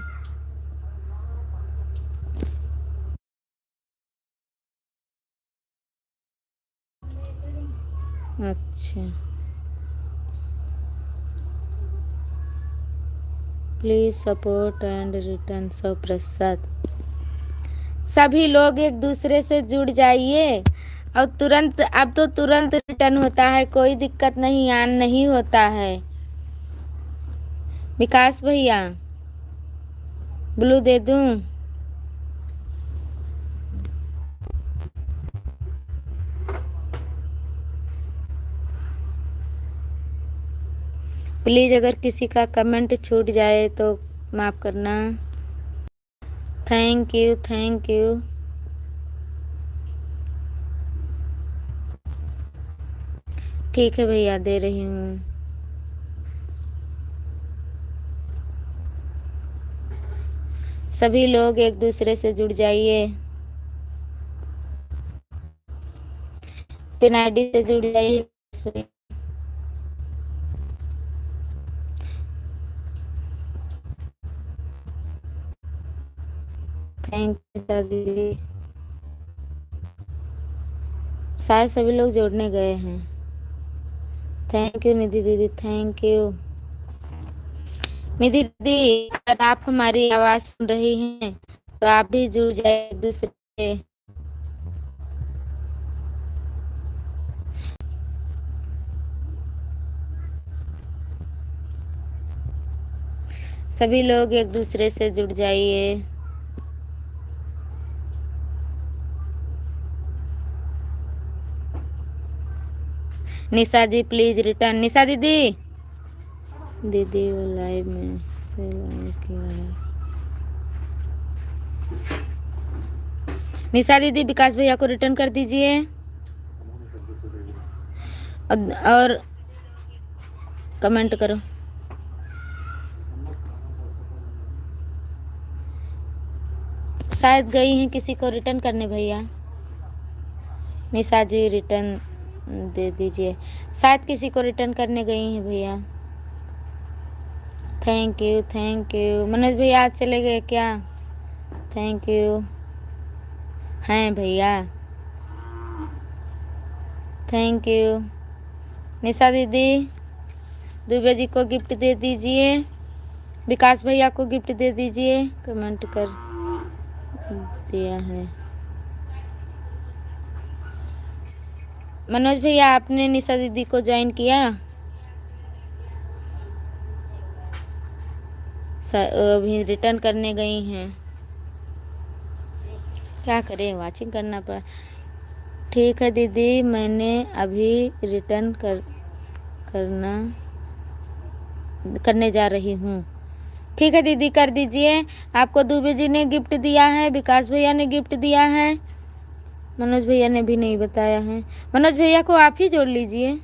Speaker 1: अच्छा, प्लीज सपोर्ट एंड रिटर्न। सौ प्रसाद सभी लोग एक दूसरे से जुड़ जाइए और तुरंत, अब तो तुरंत रिटर्न होता है, कोई दिक्कत नहीं, आन नहीं होता है। विकास भैया ब्लू दे दूं? प्लीज़ अगर किसी का कमेंट छूट जाए तो माफ़ करना। Thank you. ठीक है भैया, दे रही हूँ। सभी लोग एक दूसरे से जुड़ जाइए, पिन आईडी से जुड़ जाइए। थैंक यू दीदी। शायद सभी लोग जोड़ने गए हैं। थैंक यू निधि दीदी, थैंक यू। निधि दीदी अगर आप हमारी आवाज़ सुन रही हैं तो आप भी जुड़ जाए एक दूसरे से। सभी लोग एक दूसरे से जुड़ जाइए। निशा जी प्लीज रिटर्न। निशा दीदी वो लाइव में से लाइव किया है। निशा दीदी विकास भैया को रिटर्न कर दीजिए और कमेंट करो। शायद गई हैं किसी को रिटर्न करने भैया। निशा जी रिटर्न दे दीजिए, शायद किसी को रिटर्न करने गई हैं भैया। Thank you. मनोज भैया आज चले गए क्या? थैंक यू हैं भैया, थैंक यू। निशा दीदी दुबे जी को गिफ्ट दे दीजिए, विकास भैया को गिफ्ट दे दीजिए, कमेंट कर दिया है। मनोज भैया आपने निशा दीदी को ज्वाइन किया? अभी रिटर्न करने गई हैं, क्या करें, वाचिंग करना पड़ा। ठीक है दीदी, मैंने अभी रिटर्न करने जा रही हूँ। ठीक है दीदी कर दीजिए। आपको दुबे जी ने गिफ्ट दिया है, विकास भैया ने गिफ्ट दिया है, मनोज भैया ने भी नहीं बताया है। मनोज भैया को आप ही जोड़ लीजिए।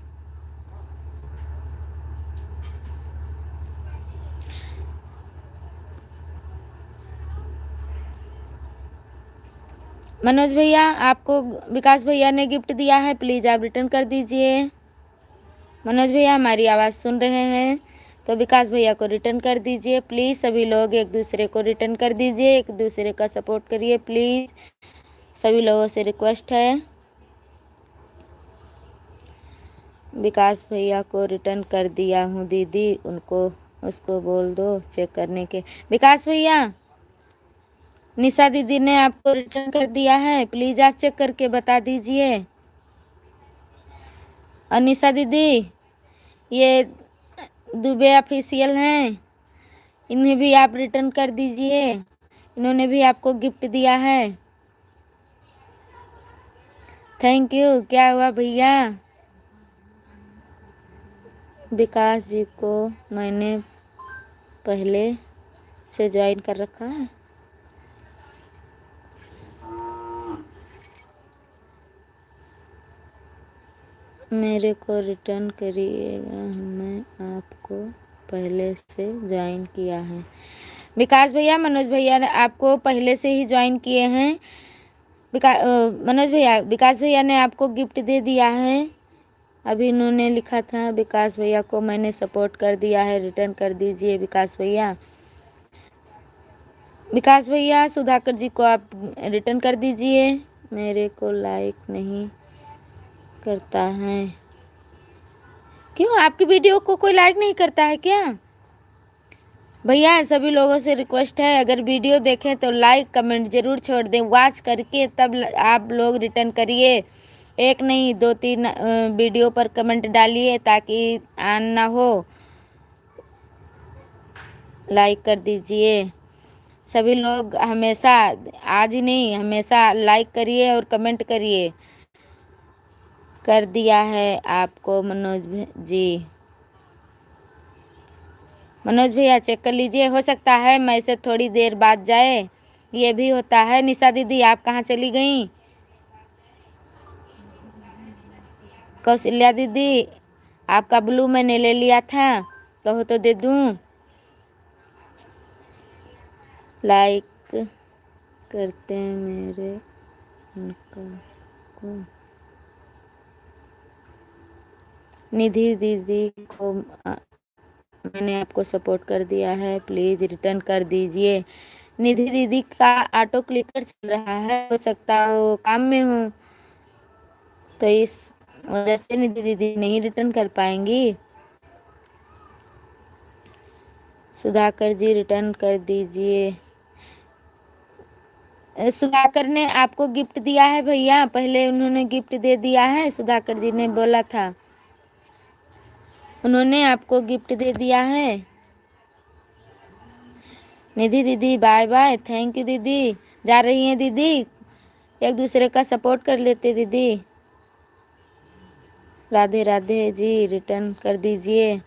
Speaker 1: मनोज भैया आपको विकास भैया ने गिफ्ट दिया है, प्लीज़ आप रिटर्न कर दीजिए। मनोज भैया हमारी आवाज़ सुन रहे हैं तो विकास भैया को रिटर्न कर दीजिए प्लीज़। सभी लोग एक दूसरे को रिटर्न कर दीजिए, एक दूसरे का सपोर्ट करिए प्लीज़, सभी लोगों से रिक्वेस्ट है। विकास भैया को रिटर्न कर दिया हूँ दीदी, उनको उसको बोल दो चेक करने के। विकास भैया, निशा दीदी ने आपको रिटर्न कर दिया है, प्लीज आप चेक करके बता दीजिए। और निशा दीदी, ये दुबे ऑफिशियल हैं, इन्हें भी आप रिटर्न कर दीजिए, इन्होंने भी आपको गिफ्ट दिया है। Thank you. क्या हुआ भैया? विकास जी को मैंने पहले से ज्वाइन कर रखा है। मेरे को रिटर्न करिएगा, मैं आपको पहले से ज्वाइन किया है। विकास भैया, मनोज भैया ने आपको पहले से ही ज्वाइन किए हैं। मनोज भैया, विकास भैया ने आपको गिफ्ट दे दिया है। अभी इन्होंने लिखा था विकास भैया को मैंने सपोर्ट कर दिया है, रिटर्न कर दीजिए विकास भैया। विकास भैया, सुधाकर जी को आप रिटर्न कर दीजिए। मेरे को लाइक नहीं करता है। क्यों, आपकी वीडियो को कोई लाइक नहीं करता है क्या? भैया, सभी लोगों से रिक्वेस्ट है, अगर वीडियो देखें तो लाइक कमेंट जरूर छोड़ दें, वॉच करके तब आप लोग रिटर्न करिए। एक नहीं 2-3 वीडियो पर कमेंट डालिए ताकि आन ना हो। लाइक कर दीजिए सभी लोग, हमेशा, आज ही नहीं हमेशा लाइक करिए और कमेंट करिए। कर दिया है आपको मनोज जी। मनोज भैया चेक कर लीजिए, हो सकता है मैसेज थोड़ी देर बाद जाए, ये भी होता है। निशा दीदी आप कहाँ चली गई? कौशल्या दीदी, आपका ब्लू मैंने ले लिया था, कहो तो दे दूँ। लाइक करते मेरे उनका को। निधि दीदी को मैंने आपको सपोर्ट कर दिया है, प्लीज रिटर्न कर दीजिए। निधि दीदी का ऑटो क्लिकर चल रहा है, हो सकता हो काम में हो, तो इस वजह से निधि दीदी नहीं रिटर्न कर पाएंगी। सुधाकर जी रिटर्न कर दीजिए। सुधाकर ने आपको गिफ्ट दिया है भैया, पहले उन्होंने गिफ्ट दे दिया है, सुधाकर जी ने बोला था, उन्होंने आपको गिफ्ट दे दिया है। निधि दीदी बाय बाय, थैंक यू दीदी। जा रही हैं दीदी, एक दूसरे का सपोर्ट कर लेते दीदी। राधे राधे जी, रिटर्न कर दीजिए।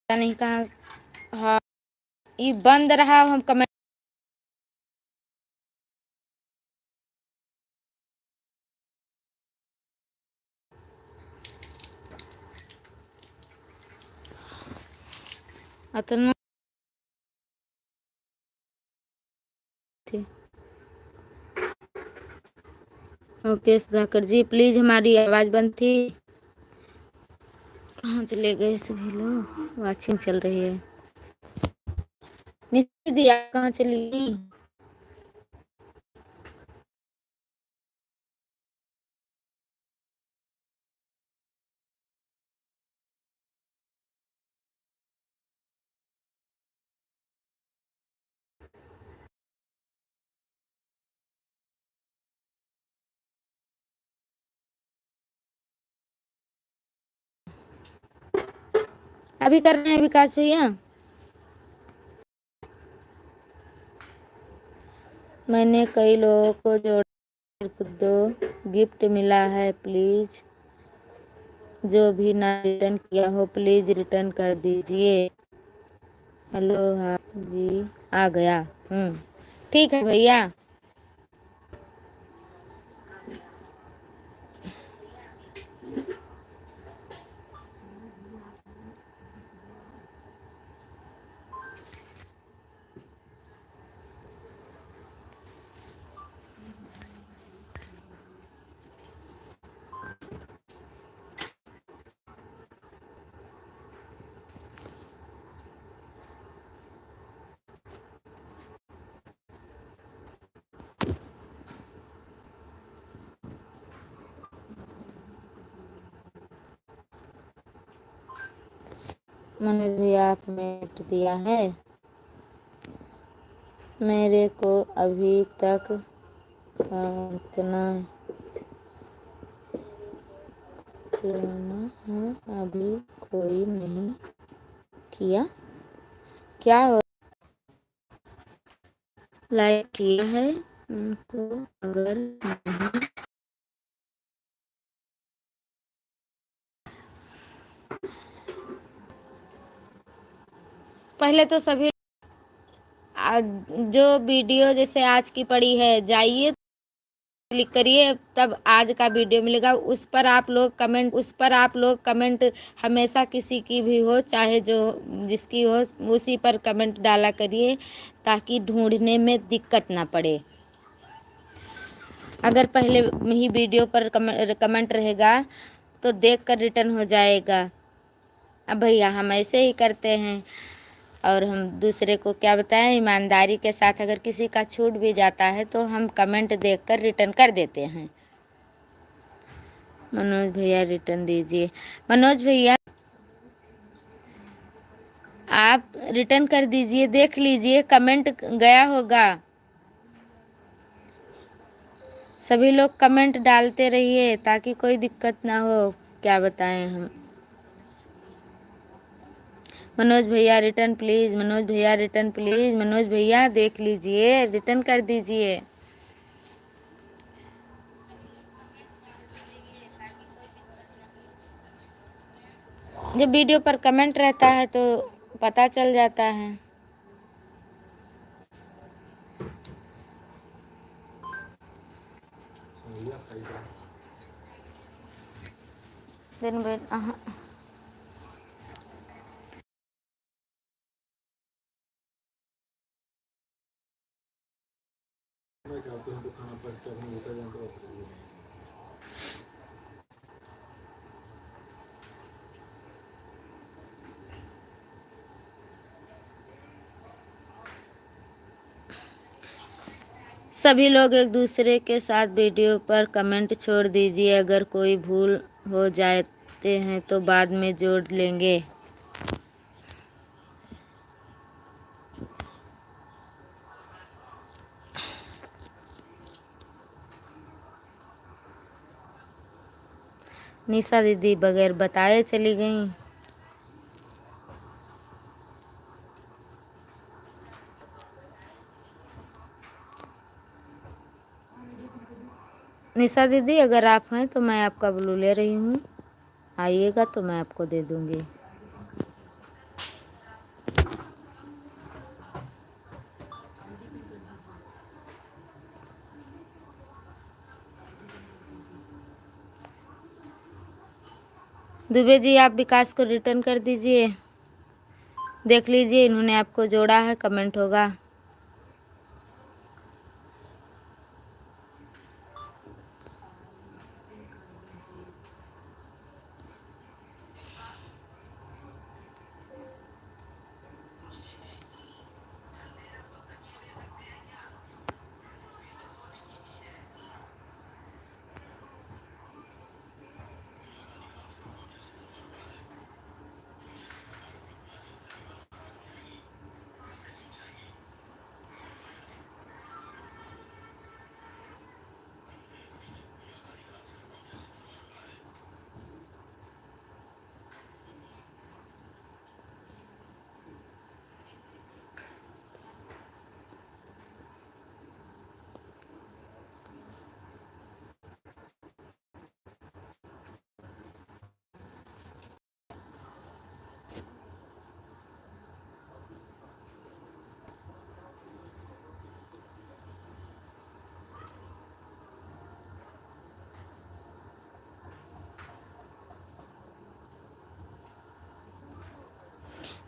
Speaker 1: नहीं कहा, हाँ ये बंद रहा, हम कमेंट अतना थी। ओके सुधाकर जी प्लीज़, हमारी आवाज़ बंद थी। कहाँ चले गए सभी लोग? वाचिंग चल रही है। निधि आप कहाँ चली गई? अभी कर रहे हैं विकास भैया। मैंने कई लोगों को जोड़ा, सिर्फ 2 गिफ्ट मिला है। प्लीज़ जो भी ना रिटर्न किया हो प्लीज़ रिटर्न कर दीजिए। हेलो हाँ जी आ गया। ठीक है भैया। मनोज भैया आपने गिफ्ट दिया है। मेरे को अभी तक इतना खिलौना है, अभी कोई नहीं किया। क्या हो लाइक किया है उनको? अगर नहीं, पहले तो सभी जो वीडियो जैसे आज की पड़ी है जाइए क्लिक करिए, तब आज का वीडियो मिलेगा। उस पर आप लोग कमेंट हमेशा किसी की भी हो चाहे जो जिसकी हो उसी पर कमेंट डाला करिए ताकि ढूंढने में दिक्कत ना पड़े। अगर पहले ही वीडियो पर कमेंट रहेगा तो देख कर रिटर्न हो जाएगा। अब भैया हम ऐसे ही करते हैं और हम दूसरे को क्या बताएं, ईमानदारी के साथ अगर किसी का छूट भी जाता है तो हम कमेंट देखकर रिटर्न कर देते हैं। मनोज भैया रिटर्न दीजिए। मनोज भैया आप रिटर्न कर दीजिए, देख लीजिए कमेंट गया होगा। सभी लोग कमेंट डालते रहिए ताकि कोई दिक्कत ना हो। क्या बताएं हम। मनोज भैया रिटर्न प्लीज़, मनोज भैया रिटर्न प्लीज़, मनोज भैया देख लीजिए रिटर्न कर दीजिए। जब वीडियो पर कमेंट रहता है तो पता चल जाता है। दिन भर सभी लोग एक दूसरे के साथ वीडियो पर कमेंट छोड़ दीजिए। अगर कोई भूल हो जाते हैं तो बाद में जोड़ लेंगे। निशा दीदी बगैर बताए चली गई। निशा दीदी अगर आप हैं तो मैं आपका ब्लू ले रही हूँ, आइएगा तो मैं आपको दे दूँगी। दुबे जी आप विकास को रिटर्न कर दीजिए। देख लीजिए, इन्होंने आपको जोड़ा है, कमेंट होगा।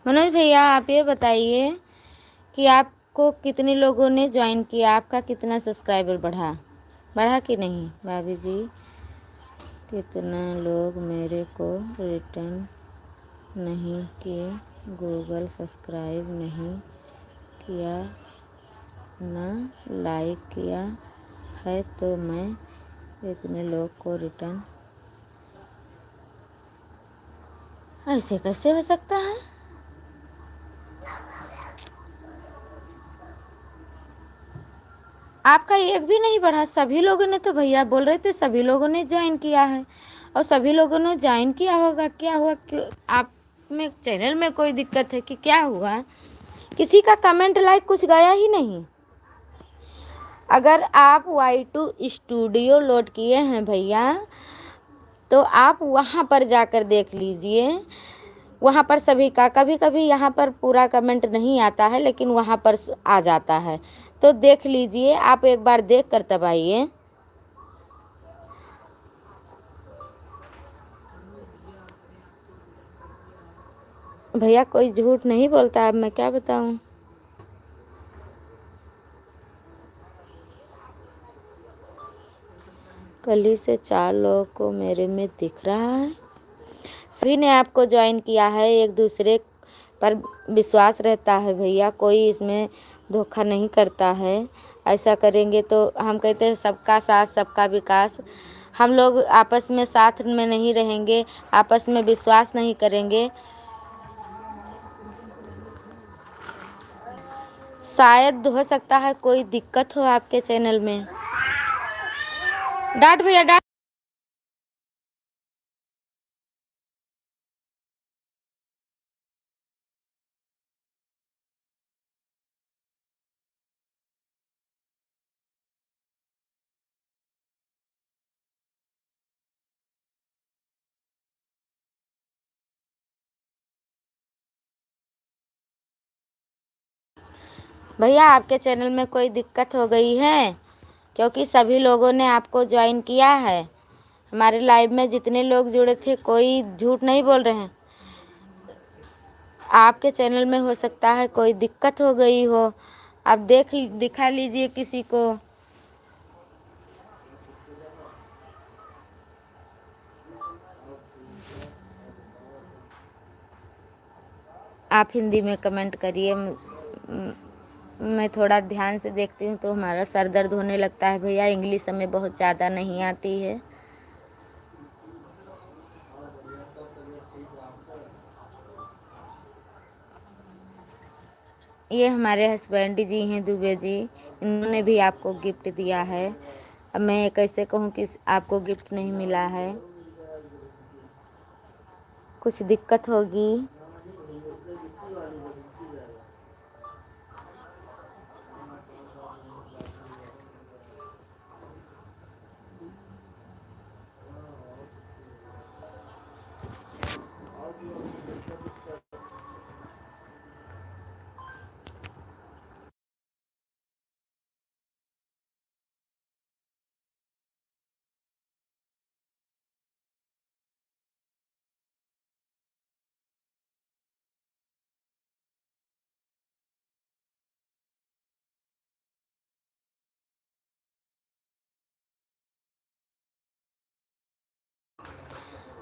Speaker 1: मनोज भैया, आप ये बताइए कि आपको कितने लोगों ने ज्वाइन किया, आपका कितना सब्सक्राइबर बढ़ा कि नहीं? भाभी जी, कितना लोग मेरे को रिटर्न नहीं किए, गूगल सब्सक्राइब नहीं किया, ना लाइक किया है, तो मैं इतने लोग को रिटर्न ऐसे कैसे हो सकता है? आपका एक भी नहीं बढ़ा, सभी लोगों ने, तो भैया बोल रहे थे सभी लोगों ने ज्वाइन किया है, और सभी लोगों ने ज्वाइन किया होगा। क्या हुआ? क्यों आप में चैनल में कोई दिक्कत है कि क्या हुआ? किसी का कमेंट लाइक कुछ गया ही नहीं। अगर आप Y2 स्टूडियो लोड किए हैं भैया, तो आप वहाँ पर जाकर देख लीजिए। वहाँ पर सभी का, कभी कभी यहाँ पर पूरा कमेंट नहीं आता है, लेकिन वहाँ पर आ जाता है, तो देख लीजिए। आप एक बार देख कर तब आइए। भैया कोई झूठ नहीं बोलता, अब मैं क्या बताऊँ। कल ही से 4 लोगों को मेरे में दिख रहा है। सभी ने आपको ज्वाइन किया है, एक दूसरे पर विश्वास रहता है भैया, कोई इसमें धोखा नहीं करता है। ऐसा करेंगे तो हम कहते हैं सबका साथ सबका विकास। हम लोग आपस में साथ में नहीं रहेंगे, आपस में विश्वास नहीं करेंगे, शायद हो सकता है कोई दिक्कत हो आपके चैनल में। डांट भैया डांट। भैया आपके चैनल में कोई दिक्कत हो गई है? क्योंकि सभी लोगों ने आपको ज्वाइन किया है। हमारे लाइव में जितने लोग जुड़े थे, कोई झूठ नहीं बोल रहे हैं। आपके चैनल में हो सकता है कोई दिक्कत हो गई हो, आप दिखा लीजिए किसी को। आप हिंदी में कमेंट करिए। मैं थोड़ा ध्यान से देखती हूँ तो हमारा सर दर्द होने लगता है भैया, इंग्लिश हमें बहुत ज़्यादा नहीं आती है। ये हमारे हस्बैंड जी हैं, दुबे जी, इन्होंने भी आपको गिफ्ट दिया है। अब मैं कैसे कहूँ कि आपको गिफ्ट नहीं मिला है, कुछ दिक्कत होगी।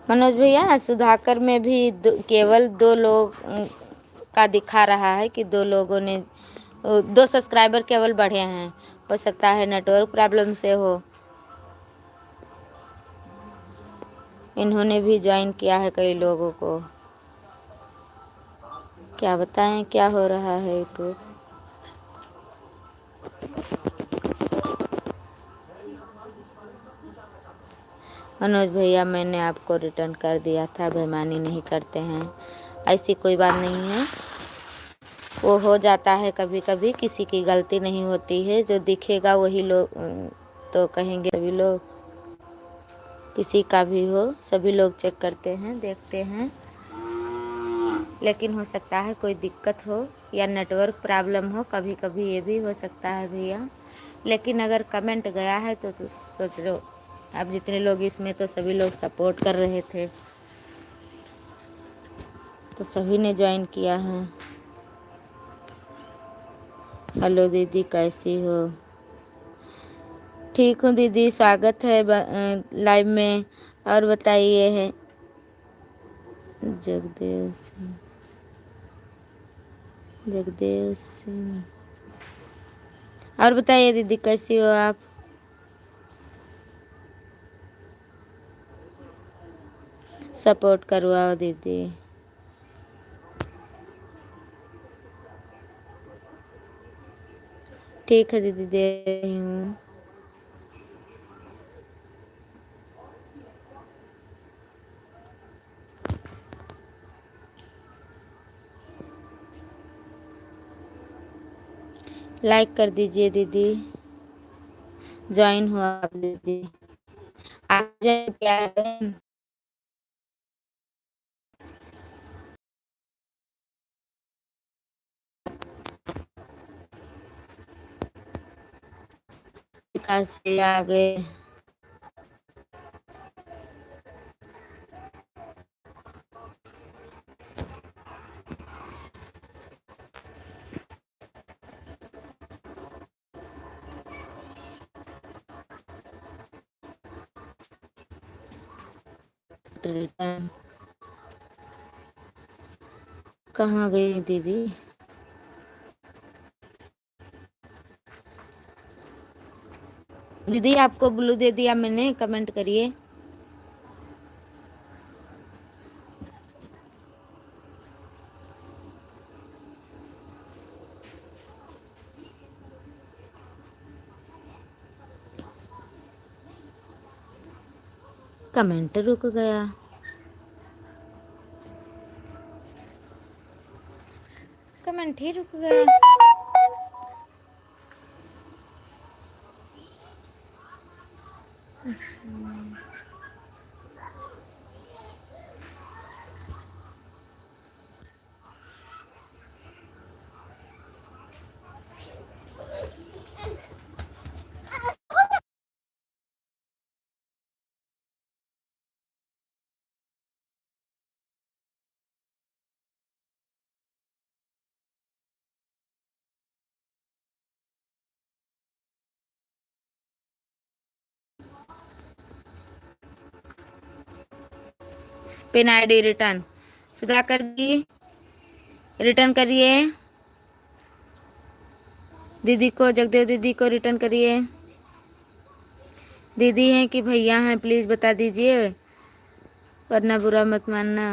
Speaker 1: मनोज भैया, सुधाकर में भी केवल 2 लोग का दिखा रहा है कि 2 लोगों ने 2 सब्सक्राइबर केवल बढ़े हैं। हो सकता है नेटवर्क प्रॉब्लम से हो। इन्होंने भी ज्वाइन किया है कई लोगों को। क्या बताएं क्या हो रहा है यूट्यूब। मनोज भैया, मैंने आपको रिटर्न कर दिया था, बेईमानी नहीं करते हैं। ऐसी कोई बात नहीं है, वो हो जाता है कभी कभी, किसी की गलती नहीं होती है। जो दिखेगा वही लोग तो कहेंगे, सभी लोग, किसी का भी हो, सभी लोग चेक करते हैं, देखते हैं। लेकिन हो सकता है कोई दिक्कत हो या नेटवर्क प्रॉब्लम हो, कभी कभी ये भी हो सकता है भैया। लेकिन अगर कमेंट गया है तो सोच लो, अब जितने लोग इसमें तो सभी लोग सपोर्ट कर रहे थे, तो सभी ने ज्वाइन किया है। हेलो दीदी, कैसी हो? ठीक हूँ दीदी, स्वागत है लाइव में। और बताइए है जगदेव सिंह, जगदेव सिंह। और बताइए दीदी, कैसी हो आप? सपोर्ट करवाओ दीदी। ठीक है दीदी, दे रही हूँ। लाइक कर दीजिए दीदी। ज्वाइन हुआ आप दीदी, आप ज्वाइन किया है? विकास से आ गए। कहाँ गई दीदी? दीदी आपको ब्लू दे दिया मैंने, कमेंट करिए। कमेंट रुक गया। कमेंट ही रुक गया। पिन आईडी रिटर्न, सुधाकर जी रिटर्न करिए। दीदी को, जगदेव दीदी को रिटर्न करिए। दीदी हैं कि भैया हैं, प्लीज बता दीजिए, वरना बुरा मत मानना।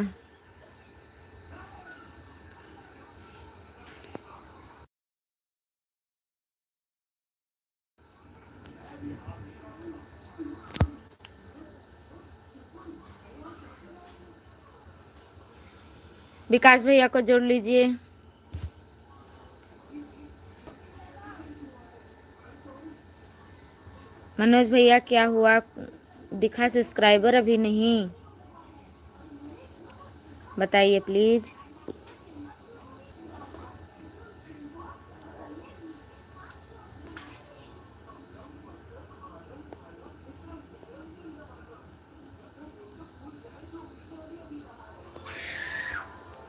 Speaker 1: विकास भैया को जोड़ लीजिए। मनोज भैया क्या हुआ, दिखा सब्सक्राइबर अभी नहीं, बताइए प्लीज।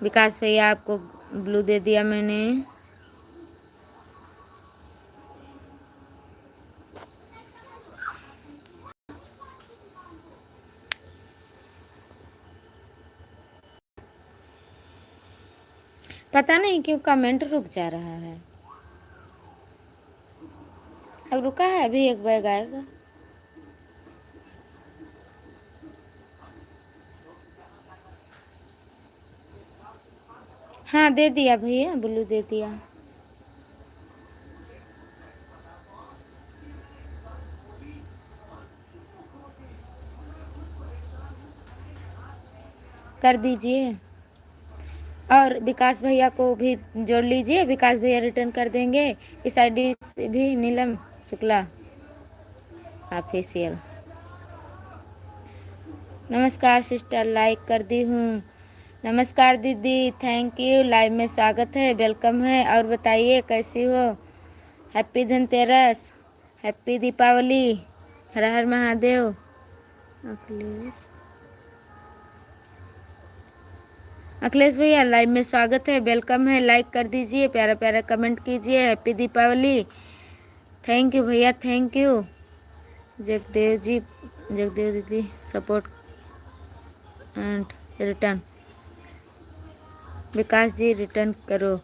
Speaker 1: विकास भैया आपको ब्लू दे दिया मैंने। पता नहीं क्यों कमेंट रुक जा रहा है। अब रुका है, अभी एक बैग आएगा। हाँ दे दिया भैया, ब्लू दे दिया। कर दीजिए। और विकास भैया को भी जोड़ लीजिए, विकास भैया रिटर्न कर देंगे। इस आईडी से भी नीलम शुक्ला ऑफिशियल। नमस्कार सिस्टर, लाइक कर दी हूँ। नमस्कार दीदी, थैंक यू, लाइव में स्वागत है, वेलकम है। और बताइए कैसी हो? हैप्पी धनतेरस, हैप्पी दीपावली, हर हर महादेव। अखिलेश भैया लाइव में स्वागत है, वेलकम है, लाइक कर दीजिए, प्यारा प्यारा कमेंट कीजिए, हैप्पी दीपावली। थैंक यू भैया, थैंक यू। जगदेव जी, जगदेव दीदी support and return. Vikas ji return करो।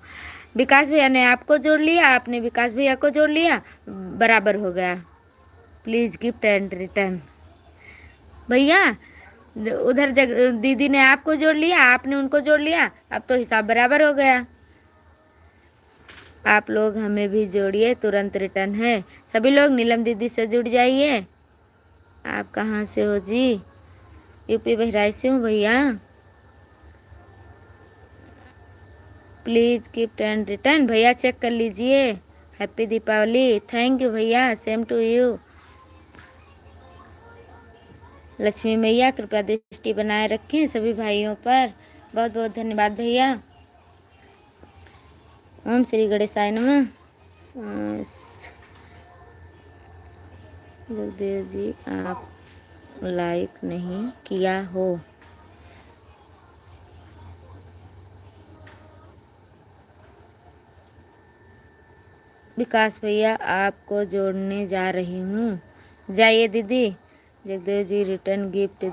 Speaker 1: विकास भैया ने आपको जोड़ लिया, आपने विकास भैया को जोड़ लिया, बराबर हो गया। Please gift and return. भैया उधर दीदी ने आपको जोड़ लिया, आपने उनको जोड़ लिया, अब तो हिसाब बराबर हो गया। आप लोग हमें भी जोड़िए, तुरंत रिटर्न है। सभी लोग नीलम दीदी से जुड़ जाइए। आप कहाँ से हो जी? यूपी बहराइच से हूँ भैया। Please gift and return. भैया चेक कर लीजिए। हैप्पी दीपावली। थैंक यू भैया, सेम टू यू। लक्ष्मी मैया कृपया दृष्टि बनाए रखें सभी भाइयों पर। बहुत बहुत धन्यवाद भैया। ओम श्री गणेशाय नमः। जगदेव जी आप लाइक नहीं किया हो। विकास भैया आपको जोड़ने जा रही हूँ, जाइए दीदी। जगदेव जी रिटर्न गिफ्ट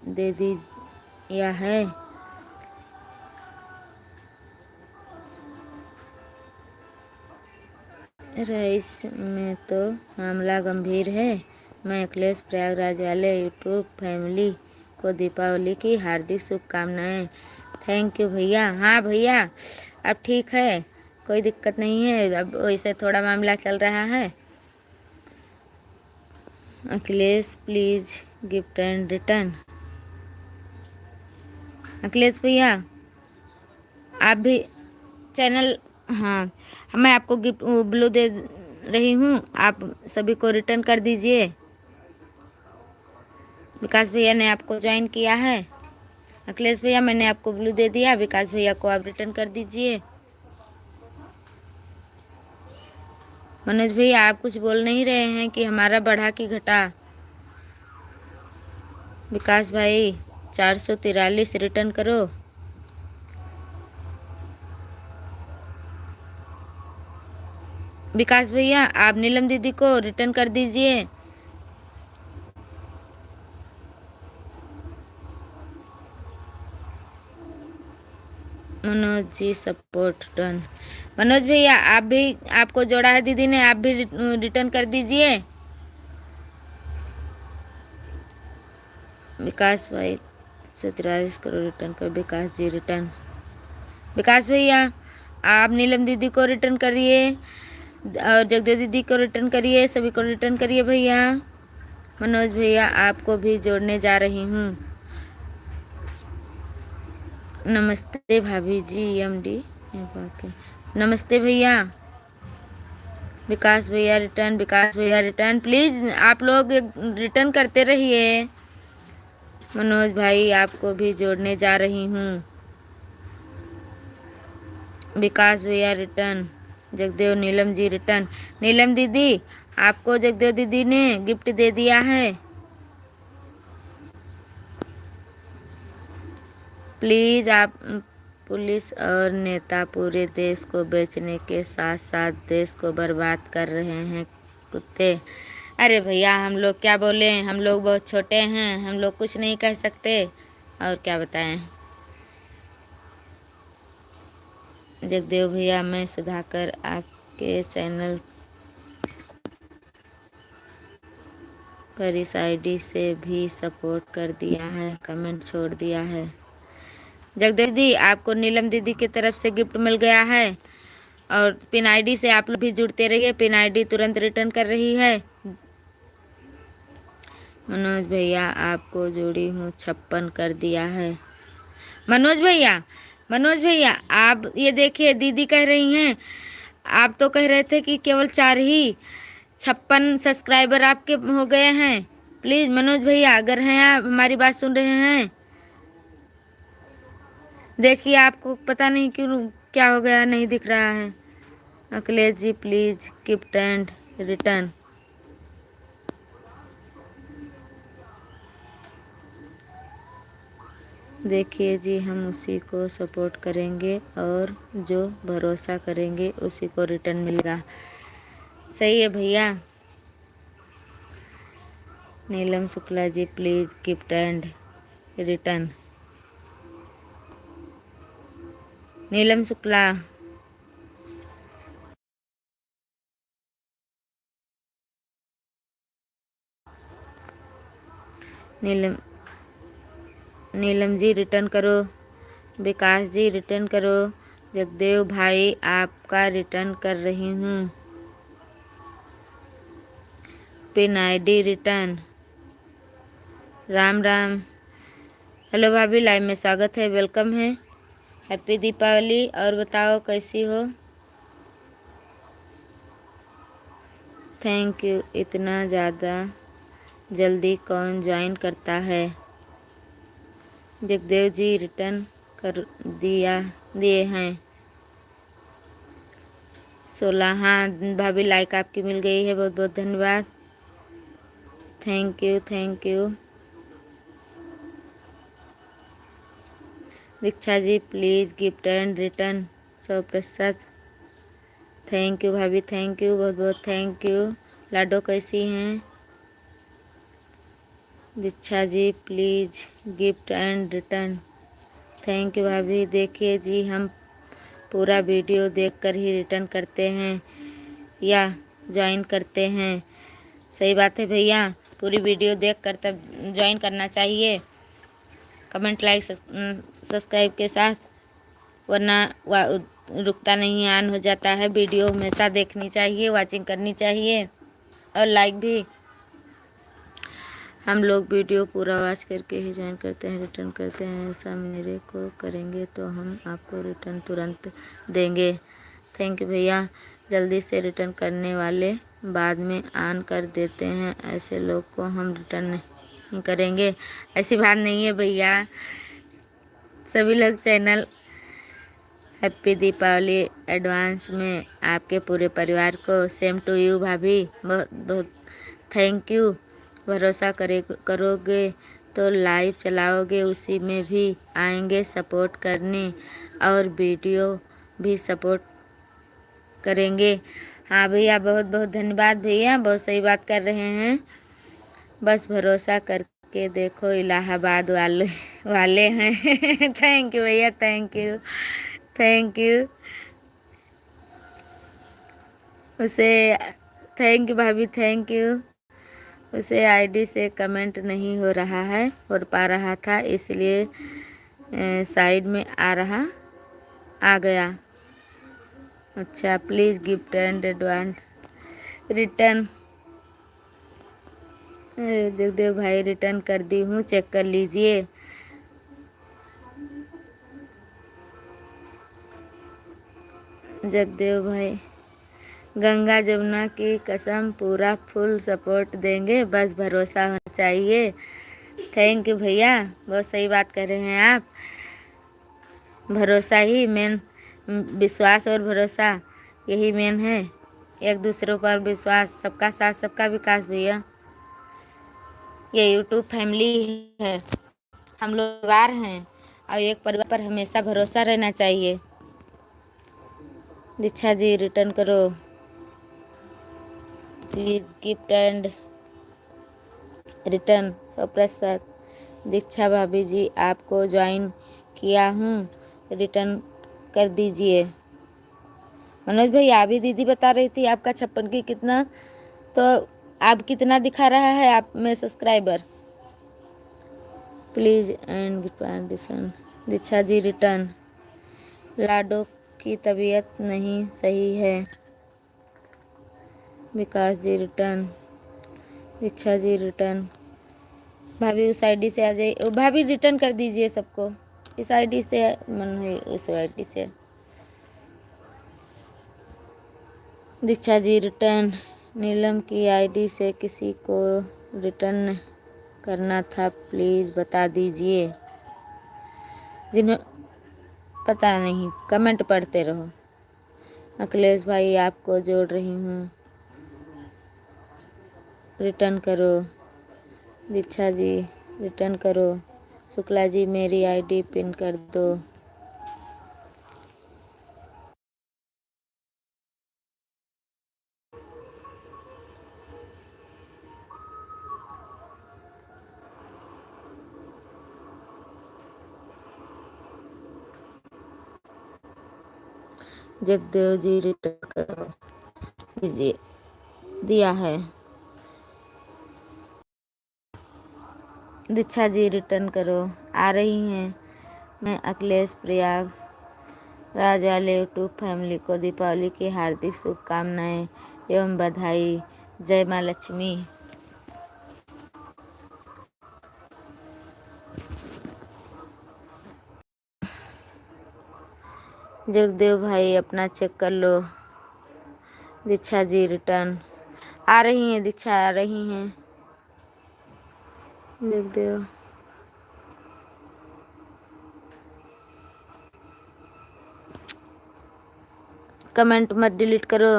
Speaker 1: दे दिया है। रईस में तो मामला गंभीर है। मैं अखिलेश प्रयागराज वाले यूट्यूब फैमिली को दीपावली की हार्दिक शुभकामनाएं। थैंक यू भैया। हाँ भैया अब ठीक है, कोई दिक्कत नहीं है। अब वैसे थोड़ा मामला चल रहा है। Akhilesh please gift and return. Akhilesh भैया आप भी चैनल, हाँ मैं आपको गिफ्ट ब्लू दे रही हूँ, आप सभी को रिटर्न कर दीजिए। विकास भैया ने आपको ज्वाइन किया है। अखिलेश भैया मैंने आपको ब्लू दे दिया, विकास भैया को आप रिटर्न कर दीजिए। मनोज भैया आप कुछ बोल नहीं रहे हैं कि हमारा बढ़ा कि घटा? विकास भाई 443 रिटर्न करो। विकास भैया आप नीलम दीदी को रिटर्न कर दीजिए। Manoj ji support done. मनोज भैया आप भी, आपको जोड़ा है दीदी ने, आप भी रिटर्न कर दीजिए। विकास भाई 43 करो रिटर्न कर। विकास जी रिटर्न। विकास भैया आप नीलम दीदी को रिटर्न करिए और जगदेव दीदी को रिटर्न करिए, सभी को रिटर्न करिए भैया। मनोज भैया आपको भी जोड़ने जा रही हूँ। नमस्ते भाभी जी एमडी। नमस्ते भैया। विकास भैया रिटर्न, विकास भैया रिटर्न। प्लीज आप लोग रिटर्न करते रहिए। मनोज भाई आपको भी जोड़ने जा रही हूँ। विकास भैया रिटर्न। जगदेव नीलम जी रिटर्न। नीलम दीदी आपको जगदेव दीदी ने गिफ्ट दे दिया है। प्लीज आप, पुलिस और नेता पूरे देश को बेचने के साथ साथ देश को बर्बाद कर रहे हैं कुत्ते। अरे भैया हम लोग क्या बोले, हम लोग बहुत छोटे हैं, हम लोग कुछ नहीं कह सकते और क्या बताएं। जगदेव भैया, मैं सुधाकर आपके चैनल पर इस आईडी से भी सपोर्ट कर दिया है, कमेंट छोड़ दिया है। जगदेव दी, आपको नीलम दीदी की तरफ से गिफ्ट मिल गया है और पिन आईडी से आप लोग भी जुड़ते रहिए। पिन आईडी तुरंत रिटर्न कर रही है। मनोज भैया, आपको जोड़ी हूँ 56 कर दिया है। मनोज भैया, मनोज भैया, आप ये देखिए, दीदी कह रही हैं, आप तो कह रहे थे कि केवल 4 ही 56 सब्सक्राइबर आपके हो गए हैं। प्लीज़ मनोज भैया, अगर हैं आप हमारी बात सुन रहे हैं, देखिए आपको पता नहीं क्यों क्या हो गया, नहीं दिख रहा है। Akhilesh ji, please gift and return. देखिए जी, हम उसी को सपोर्ट करेंगे और जो भरोसा करेंगे उसी को रिटर्न मिलेगा। सही है भैया। Neelam Shukla ji, please gift and return. Neelam Shukla, Neelam ji return करो। विकास जी रिटर्न करो। जगदेव भाई, आपका रिटर्न कर रही हूँ। Pin ID return. Ram Ram. Hello भाभी, लाइव में स्वागत है, वेलकम है। हैप्पी दीपावली। और बताओ कैसी हो? Thank you. इतना ज़्यादा जल्दी कौन ज्वाइन करता है? जगदेव जी रिटर्न कर दिए हैं 16। हाँ भाभी, लाइक आपकी मिल गई है, बहुत बहुत धन्यवाद। Thank you, thank you. Diksha ji, please gift and return 100%। Thank you भाभी, थैंक यू, बहुत बहुत थैंक यू। लाडो कैसी हैं? Diksha ji, please gift and return. Thank you भाभी। देखिए जी, हम पूरा वीडियो देखकर ही रिटर्न करते हैं या ज्वाइन करते हैं। सही बात है भैया, पूरी वीडियो देखकर तब ज्वाइन करना चाहिए, कमेंट लाइक सब्सक्राइब के साथ, वरना रुकता नहीं, ऑन हो जाता है। वीडियो हमेशा देखनी चाहिए, वॉचिंग करनी चाहिए और लाइक भी। हम लोग वीडियो पूरा वॉच करके ही ज्वाइन करते हैं, रिटर्न करते हैं। ऐसा मेरे को करेंगे तो हम आपको रिटर्न तुरंत देंगे। थैंक यू भैया। जल्दी से रिटर्न करने वाले बाद में ऑन कर देते हैं, ऐसे लोग को हम रिटर्न नहीं करेंगे। ऐसी बात नहीं है भैया, सभी लोग चैनल। हैप्पी दीपावली एडवांस में आपके पूरे परिवार को। सेम टू यू भाभी, बहुत बहुत थैंक यू। भरोसा करोगे तो लाइव चलाओगे, उसी में भी आएंगे सपोर्ट करने और वीडियो भी सपोर्ट करेंगे। हाँ भैया, बहुत बहुत धन्यवाद भैया, बहुत सही बात कर रहे हैं। बस भरोसा करके देखो, इलाहाबाद वाले हैं। थैंक यू भैया, थैंक यू, थैंक यू। उसे थैंक यू भाभी, थैंक यू। उसे आईडी से कमेंट नहीं हो रहा है, हो पा रहा था, इसलिए साइड में आ गया। अच्छा, please gift and advance return. Jagdev भाई, रिटर्न कर दी हूँ, चेक कर लीजिए। जगदेव भाई, गंगा जमुना की कसम, पूरा फुल सपोर्ट देंगे, बस भरोसा होना चाहिए। थैंक यू भैया, बहुत सही बात कर रहे हैं आप। भरोसा ही मेन, विश्वास और भरोसा यही मेन है। एक दूसरों पर विश्वास, सबका साथ सबका विकास भैया। ये यूट्यूब फैमिली है, हम लोग परिवार हैं और एक परिवार पर हमेशा भरोसा रहना चाहिए। दीक्षा जी, रिटर्न करो प्लीज़, गिफ्ट एंड रिटर्न 100%। दीक्षा भाभी जी, आपको ज्वाइन किया हूँ, रिटर्न कर दीजिए। मनोज भैया अभी दीदी बता रही थी आपका 56 की कितना, तो आप कितना दिखा रहा है आप में subscriber? Please and partition. Diksha ji return. लाडो की तबीयत नहीं सही है। विकास जी रिटर्न। दीक्षा जी रिटर्न। भाभी उस आईडी से आ जाइए, भाभी रिटर्न कर दीजिए सबको। इस आईडी से मन है, उस आईडी से। दीक्षा जी रिटर्न। नीलम की आईडी से किसी को रिटर्न करना था, प्लीज़ बता दीजिए। जिन्हें पता नहीं, कमेंट पढ़ते रहो। अखिलेश भाई आपको जोड़ रही हूँ, रिटर्न करो। दीक्षा जी रिटर्न करो। शुक्ला जी मेरी आईडी पिन कर दो। जगदेव जी रिटर्न करो दीजिए, दिया है। दीक्षा जी रिटर्न करो, आ रही हैं। मैं अखिलेश प्रयाग राज वाले यूट्यूब फैमिली को दीपावली की हार्दिक शुभकामनाएं एवं बधाई। जय माँ लक्ष्मी। जगदेव भाई अपना चेक कर लो। दीक्षा जी रिटर्न आ रही हैं, दीक्षा आ रही हैं। जगदेव कमेंट मत डिलीट करो।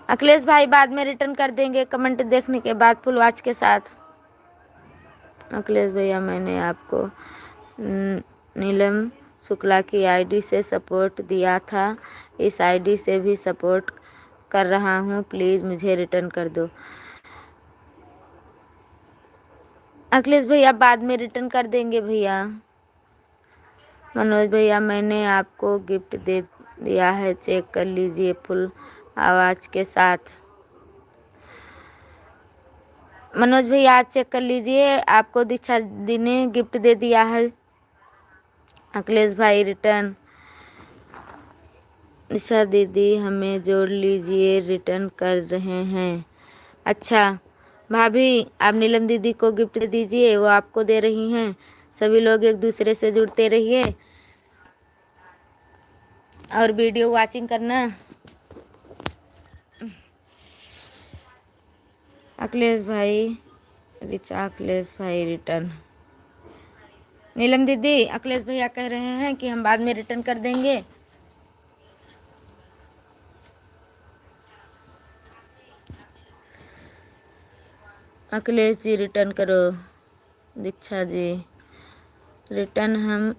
Speaker 1: अखिलेश भाई बाद में रिटर्न कर देंगे कमेंट देखने के बाद फुल वॉच के साथ। अखिलेश भैया मैंने आपको नीलम शुक्ला की आईडी से सपोर्ट दिया था, इस आईडी से भी सपोर्ट कर रहा हूँ, प्लीज़ मुझे रिटर्न कर दो। अखिलेश भैया बाद में रिटर्न कर देंगे भैया। मनोज भैया मैंने आपको गिफ्ट दे दिया है, चेक कर लीजिए फुल आवाज़ के साथ। मनोज भैया आज चेक कर लीजिए, आपको दीक्षा दी ने गिफ्ट दे दिया है। अखिलेश भाई रिटर्न। दीक्षा दीदी हमें जोड़ लीजिए, रिटर्न कर रहे हैं। अच्छा भाभी आप नीलम दीदी को गिफ्ट दे दीजिए, वो आपको दे रही हैं। सभी लोग एक दूसरे से जुड़ते रहिए और वीडियो वाचिंग करना। अखिलेश भाई अखिलेश भाई रिटर्न। नीलम दीदी अखिलेश भैया कह रहे हैं कि हम बाद में रिटर्न कर देंगे। अखिलेश जी रिटर्न करो। दीक्षा जी रिटर्न हम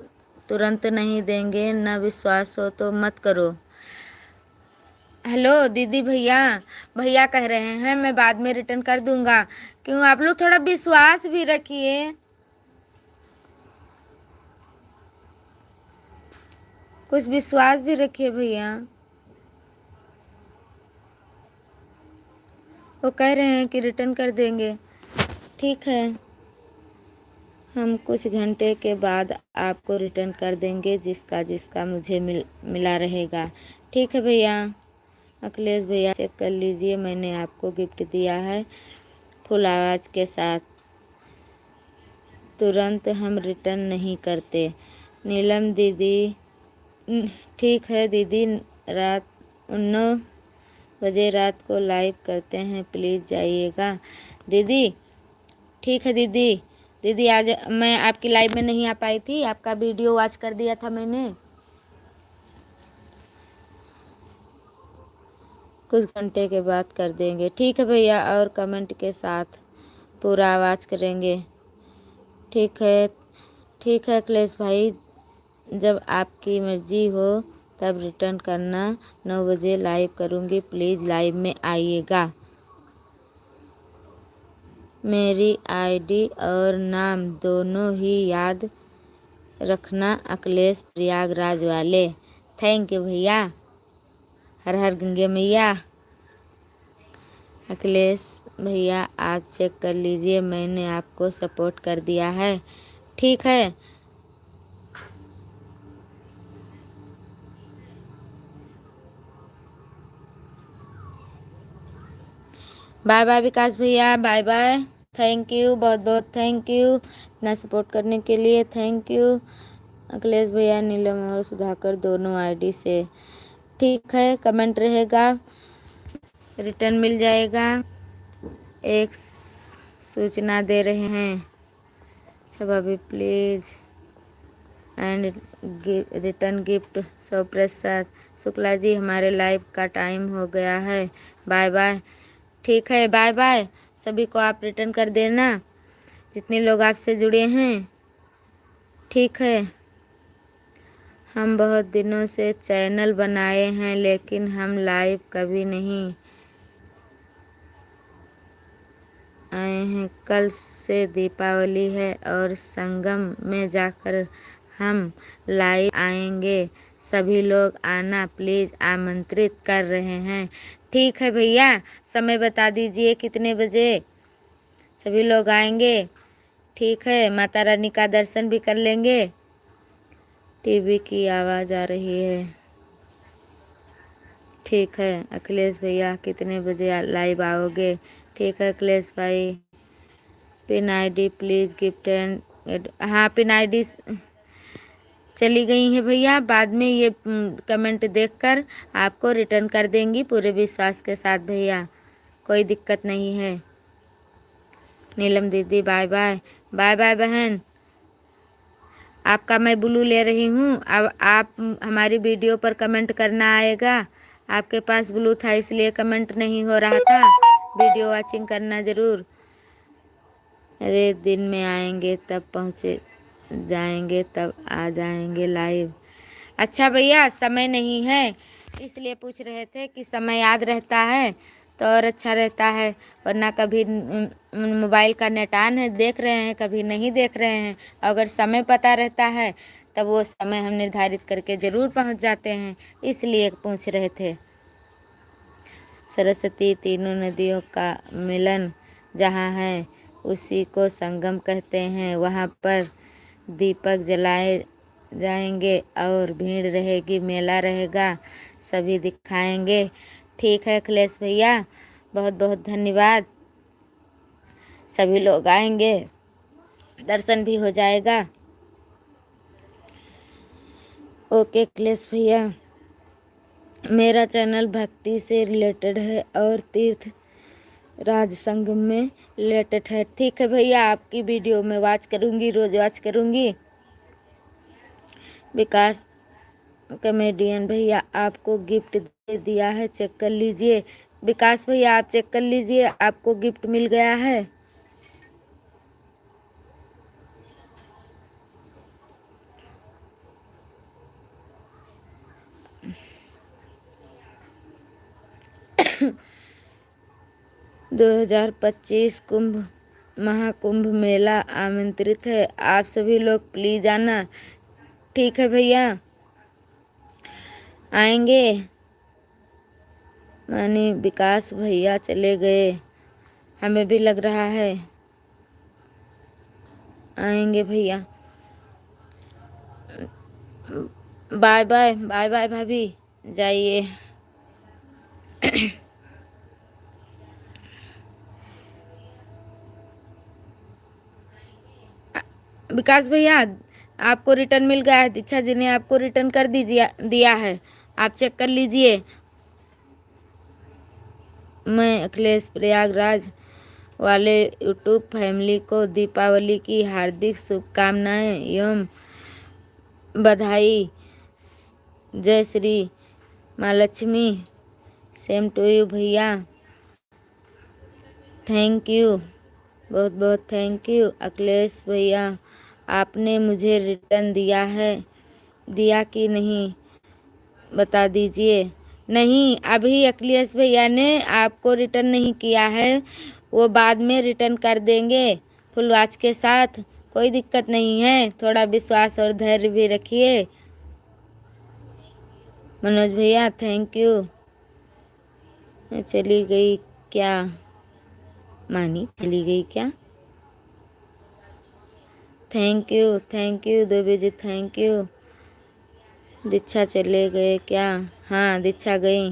Speaker 1: तुरंत नहीं देंगे, ना विश्वास हो तो मत करो। हेलो दीदी भैया, भैया कह रहे हैं मैं बाद में रिटर्न कर दूंगा। क्यों आप लोग थोड़ा विश्वास भी रखिए, कुछ विश्वास भी रखिए भैया। वो कह रहे हैं कि रिटर्न कर देंगे, ठीक है हम कुछ घंटे के बाद आपको रिटर्न कर देंगे, जिसका जिसका मुझे मिला रहेगा। ठीक है भैया। अखिलेश भैया चेक कर लीजिए, मैंने आपको गिफ्ट दिया है फुल आवाज़ के साथ, तुरंत हम रिटर्न नहीं करते। नीलम दीदी ठीक है दीदी, रात 9 बजे रात को लाइव करते हैं, प्लीज़ जाइएगा। दीदी ठीक है दीदी। दीदी आज मैं आपकी लाइव में नहीं आ पाई थी, आपका वीडियो वॉच कर दिया था मैंने। कुछ घंटे के बाद कर देंगे, ठीक है भैया, और कमेंट के साथ पूरा आवाज़ करेंगे। ठीक है अखिलेश भाई, जब आपकी मर्जी हो तब रिटर्न करना। 9 बजे लाइव करूँगी, प्लीज़ लाइव में आइएगा। मेरी आईडी और नाम दोनों ही याद रखना, अखिलेश प्रयागराज वाले। थैंक यू भैया। हर हर गंगे मैया। अखिलेश भैया आप चेक कर लीजिए, मैंने आपको सपोर्ट कर दिया है। ठीक है। बाय बाय विकास भैया, बाय बाय। थैंक यू, बहुत बहुत थैंक यू इतना सपोर्ट करने के लिए। थैंक यू अखिलेश भैया। नीलम और सुधाकर दोनों आईडी से। ठीक है, कमेंट रहेगा, रिटर्न मिल जाएगा। एक सूचना दे रहे हैं, अच्छा भाभी प्लीज एंड रिटर्न गिफ्ट। सौ प्रसाद शुक्ला जी, हमारे लाइव का टाइम हो गया है, बाय बाय। ठीक है, बाय बाय। सभी को आप रिटर्न कर देना, जितने लोग आपसे जुड़े हैं। ठीक है। हम बहुत दिनों से चैनल बनाए हैं, लेकिन हम लाइव कभी नहीं आए हैं। कल से दीपावली है और संगम में जाकर हम लाइव आएंगे। सभी लोग आना प्लीज़, आमंत्रित कर रहे हैं। ठीक है भैया, समय बता दीजिए कितने बजे सभी लोग आएंगे। ठीक है, माता रानी का दर्शन भी कर लेंगे। टीवी की आवाज़ आ रही है। ठीक है अखिलेश भैया, कितने बजे लाइव आओगे? ठीक है अखिलेश भाई। Pin ID please gift and, हाँ पिन आईडी चली गई है भैया। बाद में ये कमेंट देखकर आपको रिटर्न कर देंगी पूरे विश्वास के साथ भैया, कोई दिक्कत नहीं है। नीलम दीदी बाय बाय। बाय बाय बहन। आपका मैं ब्लू ले रही हूँ। अब आप हमारी वीडियो पर कमेंट करना आएगा। आपके पास ब्लू था इसलिए कमेंट नहीं हो रहा था। वीडियो वॉचिंग करना ज़रूर। अरे दिन में आएंगे तब पहुँचे जाएंगे, तब आ जाएंगे लाइव। अच्छा भैया, समय नहीं है इसलिए पूछ रहे थे कि समय याद रहता है तो और अच्छा रहता है, वरना कभी मोबाइल का नेट ऑन है देख रहे हैं, कभी नहीं देख रहे हैं। अगर समय पता रहता है तब वो समय हम निर्धारित करके ज़रूर पहुंच जाते हैं, इसलिए पूछ रहे थे। सरस्वती तीनों नदियों का मिलन जहाँ है उसी को संगम कहते हैं। वहाँ पर दीपक जलाए जाएंगे और भीड़ रहेगी, मेला रहेगा, सभी दिखाएंगे। ठीक है अखिलेश भैया, बहुत बहुत धन्यवाद। सभी लोग आएंगे, दर्शन भी हो जाएगा। ओके अखिलेश भैया। मेरा चैनल भक्ति से रिलेटेड है और तीर्थ राज संगम में रिलेटेड है। ठीक है भैया, आपकी वीडियो में वॉच करूँगी, रोज़ वॉच करूँगी। विकास कॉमेडियन भैया आपको गिफ्ट दे दिया है, चेक कर लीजिए। विकास भैया आप चेक कर लीजिए, आपको गिफ्ट मिल गया है। दो 2025 महाकुंभ मेला आमंत्रित है, आप सभी लोग प्लीज आना। ठीक है भैया, आएंगे। मानी विकास भैया चले गए, हमें भी लग रहा है आएंगे भैया। बाय बाय, बाय बाय भाभी, जाइए। विकास भैया आपको रिटर्न मिल गया है, दीक्षा जी ने आपको रिटर्न कर दिया है, आप चेक कर लीजिए। मैं अखिलेश प्रयागराज वाले यूट्यूब फैमिली को दीपावली की हार्दिक शुभकामनाएं एवं बधाई। जय श्री माँ लक्ष्मी। सेम टू यू भैया, थैंक यू, बहुत बहुत थैंक यू। अखिलेश भैया आपने मुझे रिटर्न दिया कि नहीं बता दीजिए। नहीं, अभी अखिलेश भैया ने आपको रिटर्न नहीं किया है, वो बाद में रिटर्न कर देंगे फुल वॉच के साथ, कोई दिक्कत नहीं है। थोड़ा विश्वास और धैर्य भी रखिए। मनोज भैया थैंक यू। चली गई क्या मानी, चली गई क्या? Thank you Dubey ji, thank you. Diksha चले गए क्या? हाँ दीक्षा गई,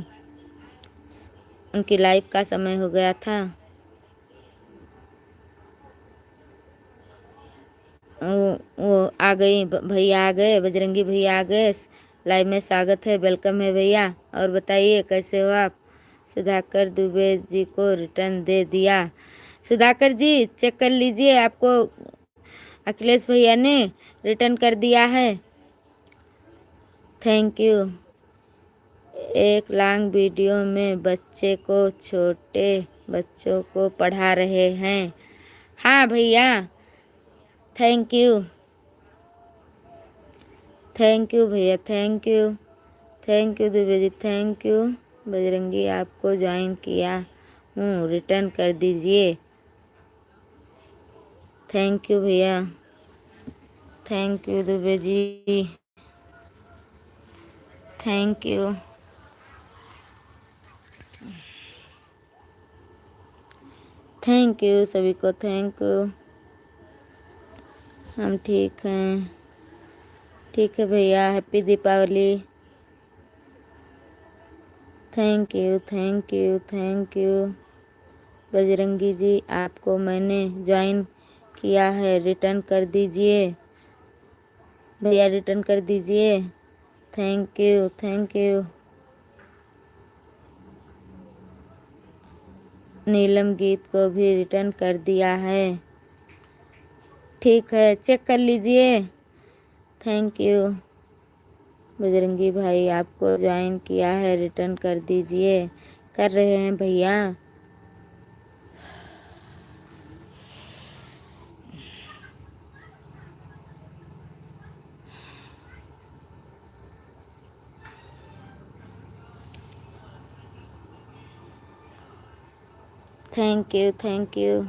Speaker 1: उनकी लाइफ का समय हो गया था। वो आ गई, भैया आ गए, बजरंगी भैया आ गए। लाइव में स्वागत है, वेलकम है भैया। और बताइए कैसे हो आप? सुधाकर दुबे जी को रिटर्न दे दिया। सुधाकर जी चेक कर लीजिए, आपको अखिलेश भैया ने रिटर्न कर दिया है। Thank you. एक लॉन्ग वीडियो में बच्चे को छोटे बच्चों को पढ़ा रहे हैं। हाँ भैया थैंक यू। थैंक यू भैया, thank you. Thank you Dubey ji, thank you. Bajrangi आपको ज्वाइन किया हूँ, रिटर्न कर दीजिए। थैंक यू भैया, thank you Dubey ji, thank you. Thank you सभी को, थैंक यू। हम ठीक हैं, ठीक है भैया। Happy Deepawali. Thank you, thank you, thank you. Bajrangi ji आपको मैंने ज्वाइन किया है, रिटर्न कर दीजिए भैया, रिटर्न कर दीजिए। Thank you, thank you. Neelam Geet को भी रिटर्न कर दिया है। ठीक है चेक कर लीजिए। Thank you. बजरंगी भाई आपको ज्वाइन किया है, रिटर्न कर दीजिए। कर रहे हैं भैया। Thank you, thank you.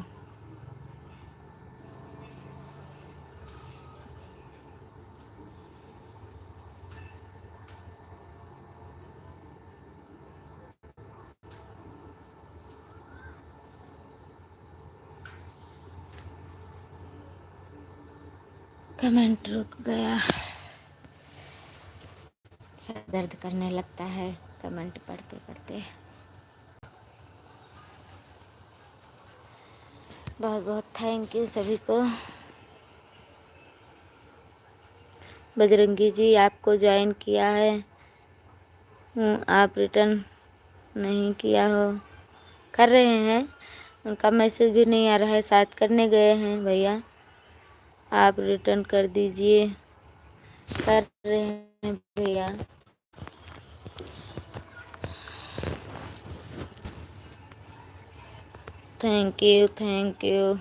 Speaker 1: Comment रुक गया, सर दर्द करने लगता है कमेंट पढ़ते पढ़ते। बहुत बहुत थैंक यू सभी को। बजरंगी जी आपको ज्वाइन किया है, आप रिटर्न नहीं किया हो। कर रहे हैं, उनका मैसेज भी नहीं आ रहा है, शायद करने गए हैं भैया। आप रिटर्न कर दीजिए। कर रहे हैं भैया। Thank you, thank you.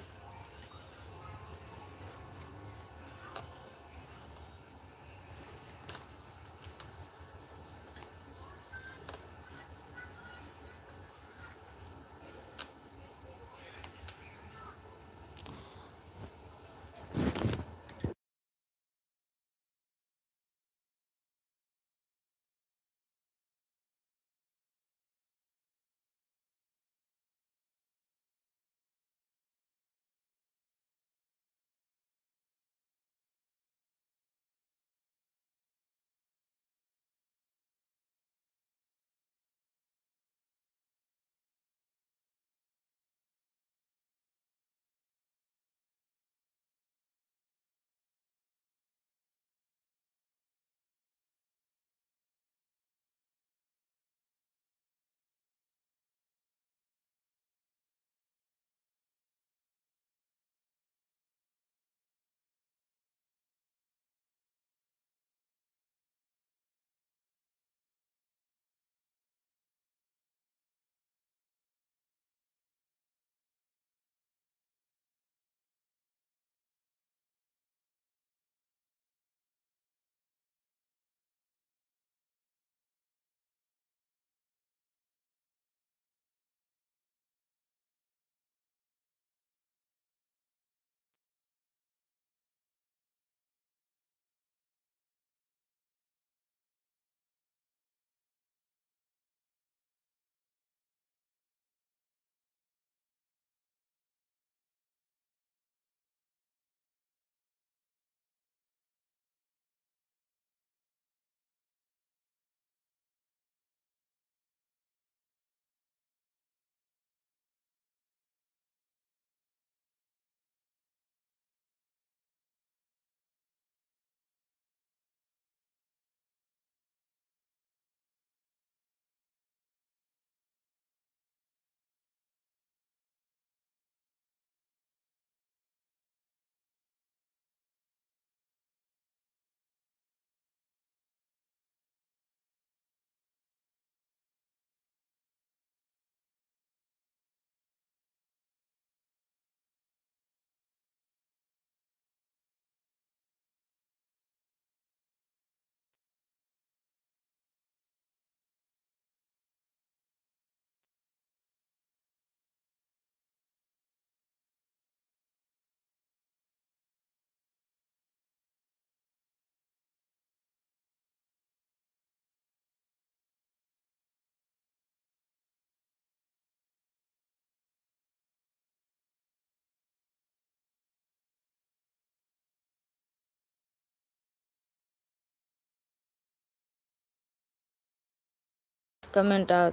Speaker 1: Comment आओ।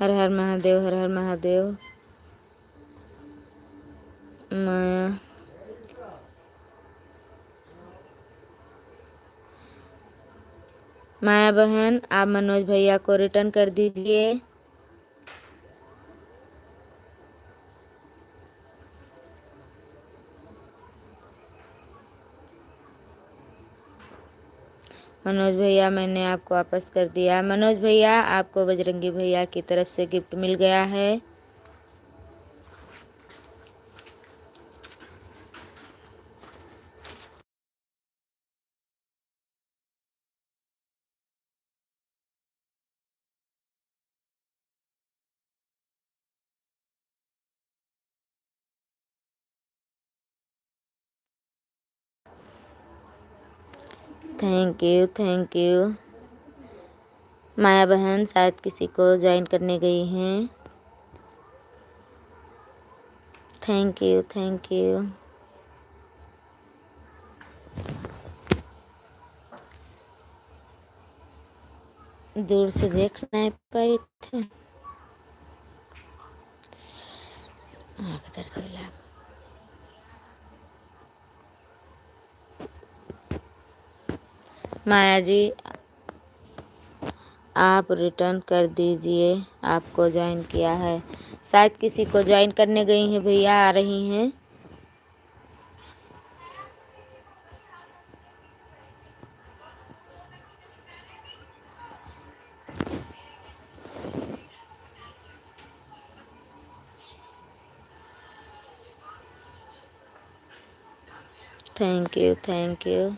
Speaker 1: हर हर महादेव, हर हर महादेव। माया बहन, आप मनोज भैया को रिटर्न कर दीजिए। मनोज भैया, मैंने आपको वापस कर दिया। मनोज भैया, आपको बजरंगी भैया की तरफ से गिफ्ट मिल गया है। Thank you, thank you. Maya बहन शायद किसी को ज्वाइन करने गई हैं। Thank you, thank you. दूर से देख नहीं पाई थे। माया जी, आप रिटर्न कर दीजिए, आपको ज्वाइन किया है। शायद किसी को ज्वाइन करने गई हैं भैया, आ रही हैं। Thank you, thank you.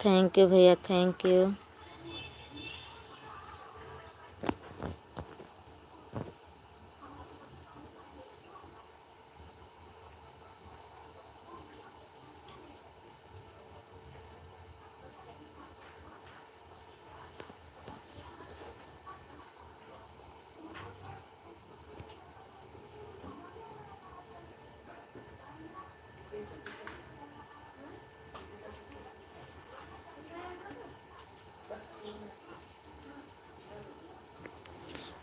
Speaker 1: Thank you भैया, थैंक यू।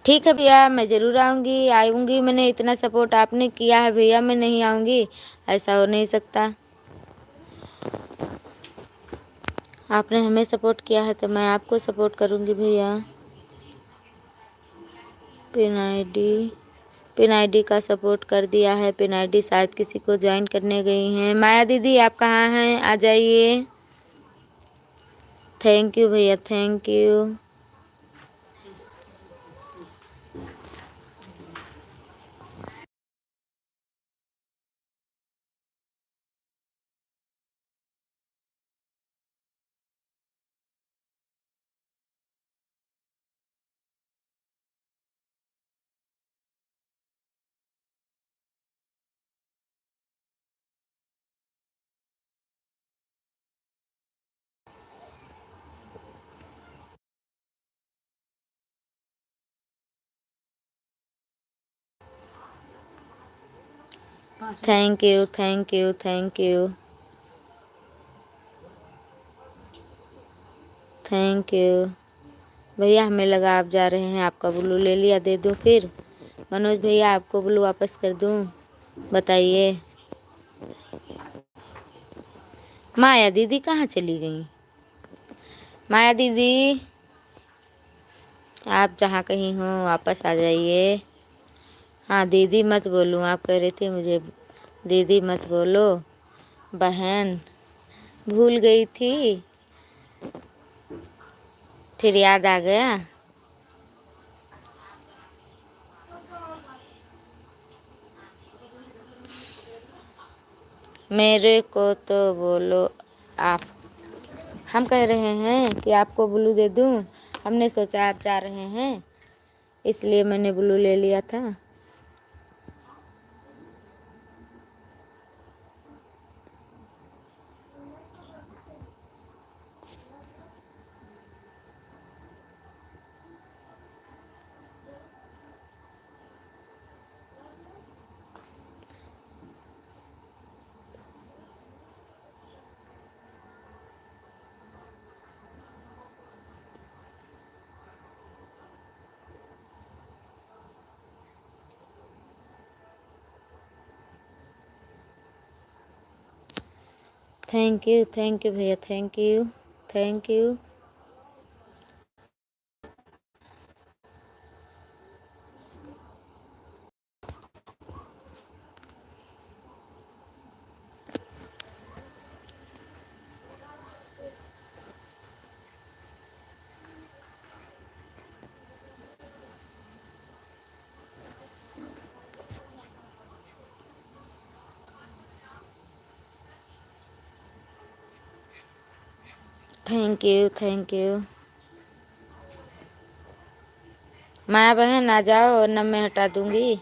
Speaker 1: ठीक है भैया, मैं ज़रूर आऊँगी। मैंने इतना सपोर्ट आपने किया है भैया, मैं नहीं आऊँगी ऐसा हो नहीं सकता। आपने हमें सपोर्ट किया है तो मैं आपको सपोर्ट करूँगी भैया। पिन आईडी का सपोर्ट कर दिया है। पिन आईडी शायद किसी को ज्वाइन करने गई हैं। माया दीदी, आप कहाँ हैं? आ जाइए। थैंक यू भैया, thank you. Thank you, thank you, thank you, thank you भैया। हमें लगा आप जा रहे हैं, आपका ब्लू ले लिया, दे दो फिर। मनोज भैया, आपको ब्लू वापस कर दूं? बताइए। माया दीदी कहाँ चली गई? माया दीदी, आप जहाँ कहीं हो वापस आ जाइए। हाँ दीदी मत बोलूँ, आप कह रही थी मुझे दीदी मत बोलो। बहन भूल गई थी, फिर याद आ गया। मेरे को तो बोलो आप। हम कह रहे हैं कि आपको ब्लू दे दूं, हमने सोचा आप जा रहे हैं, इसलिए मैंने ब्लू ले लिया था। थैंक यू भैया, thank you thank you. Thank you. Maya बहन आ जाओ, वरना मैं हटा दूंगी।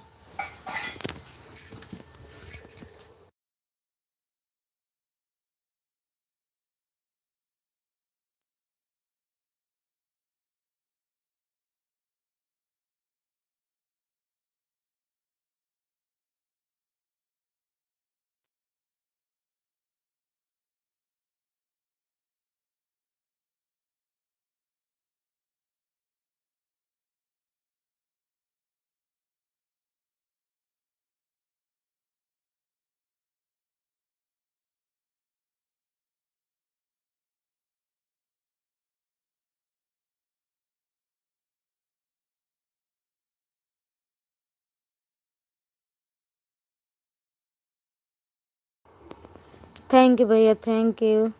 Speaker 1: थैंक यू भैया, थैंक यू।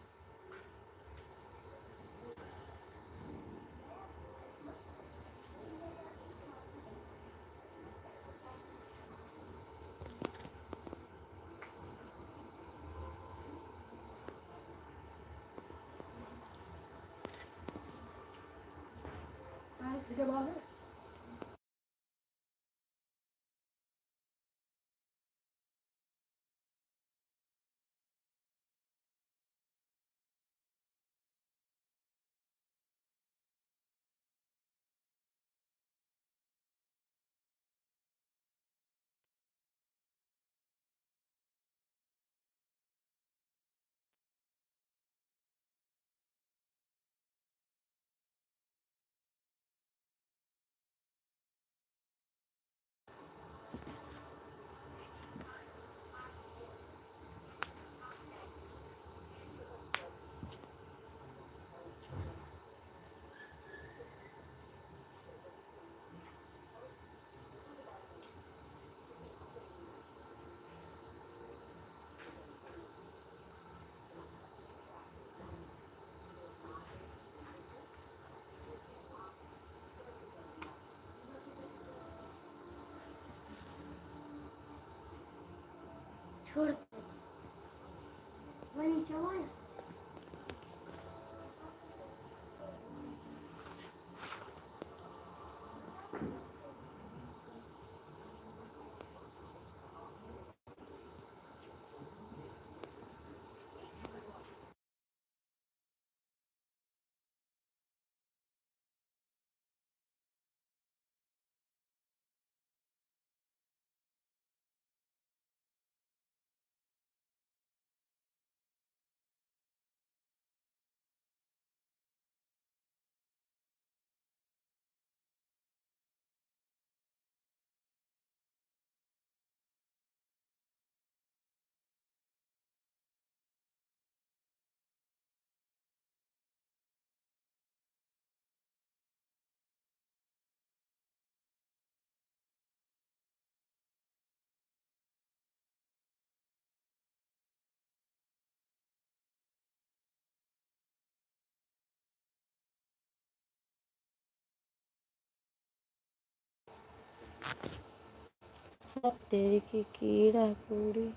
Speaker 1: तेरी की कीड़ा पूरी।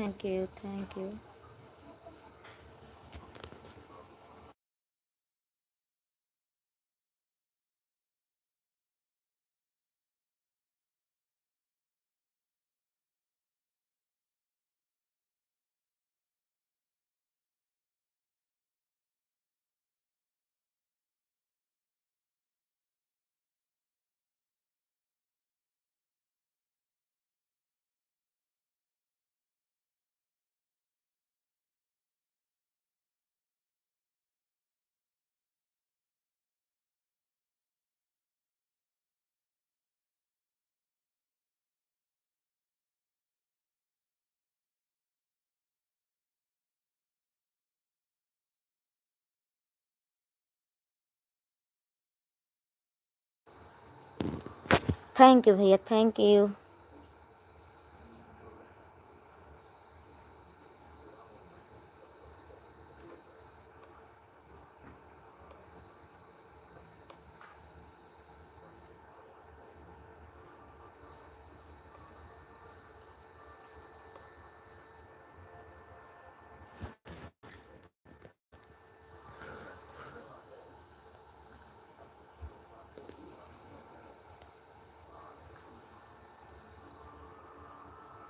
Speaker 1: Thank you, thank you. Thank you भैया, थैंक यू।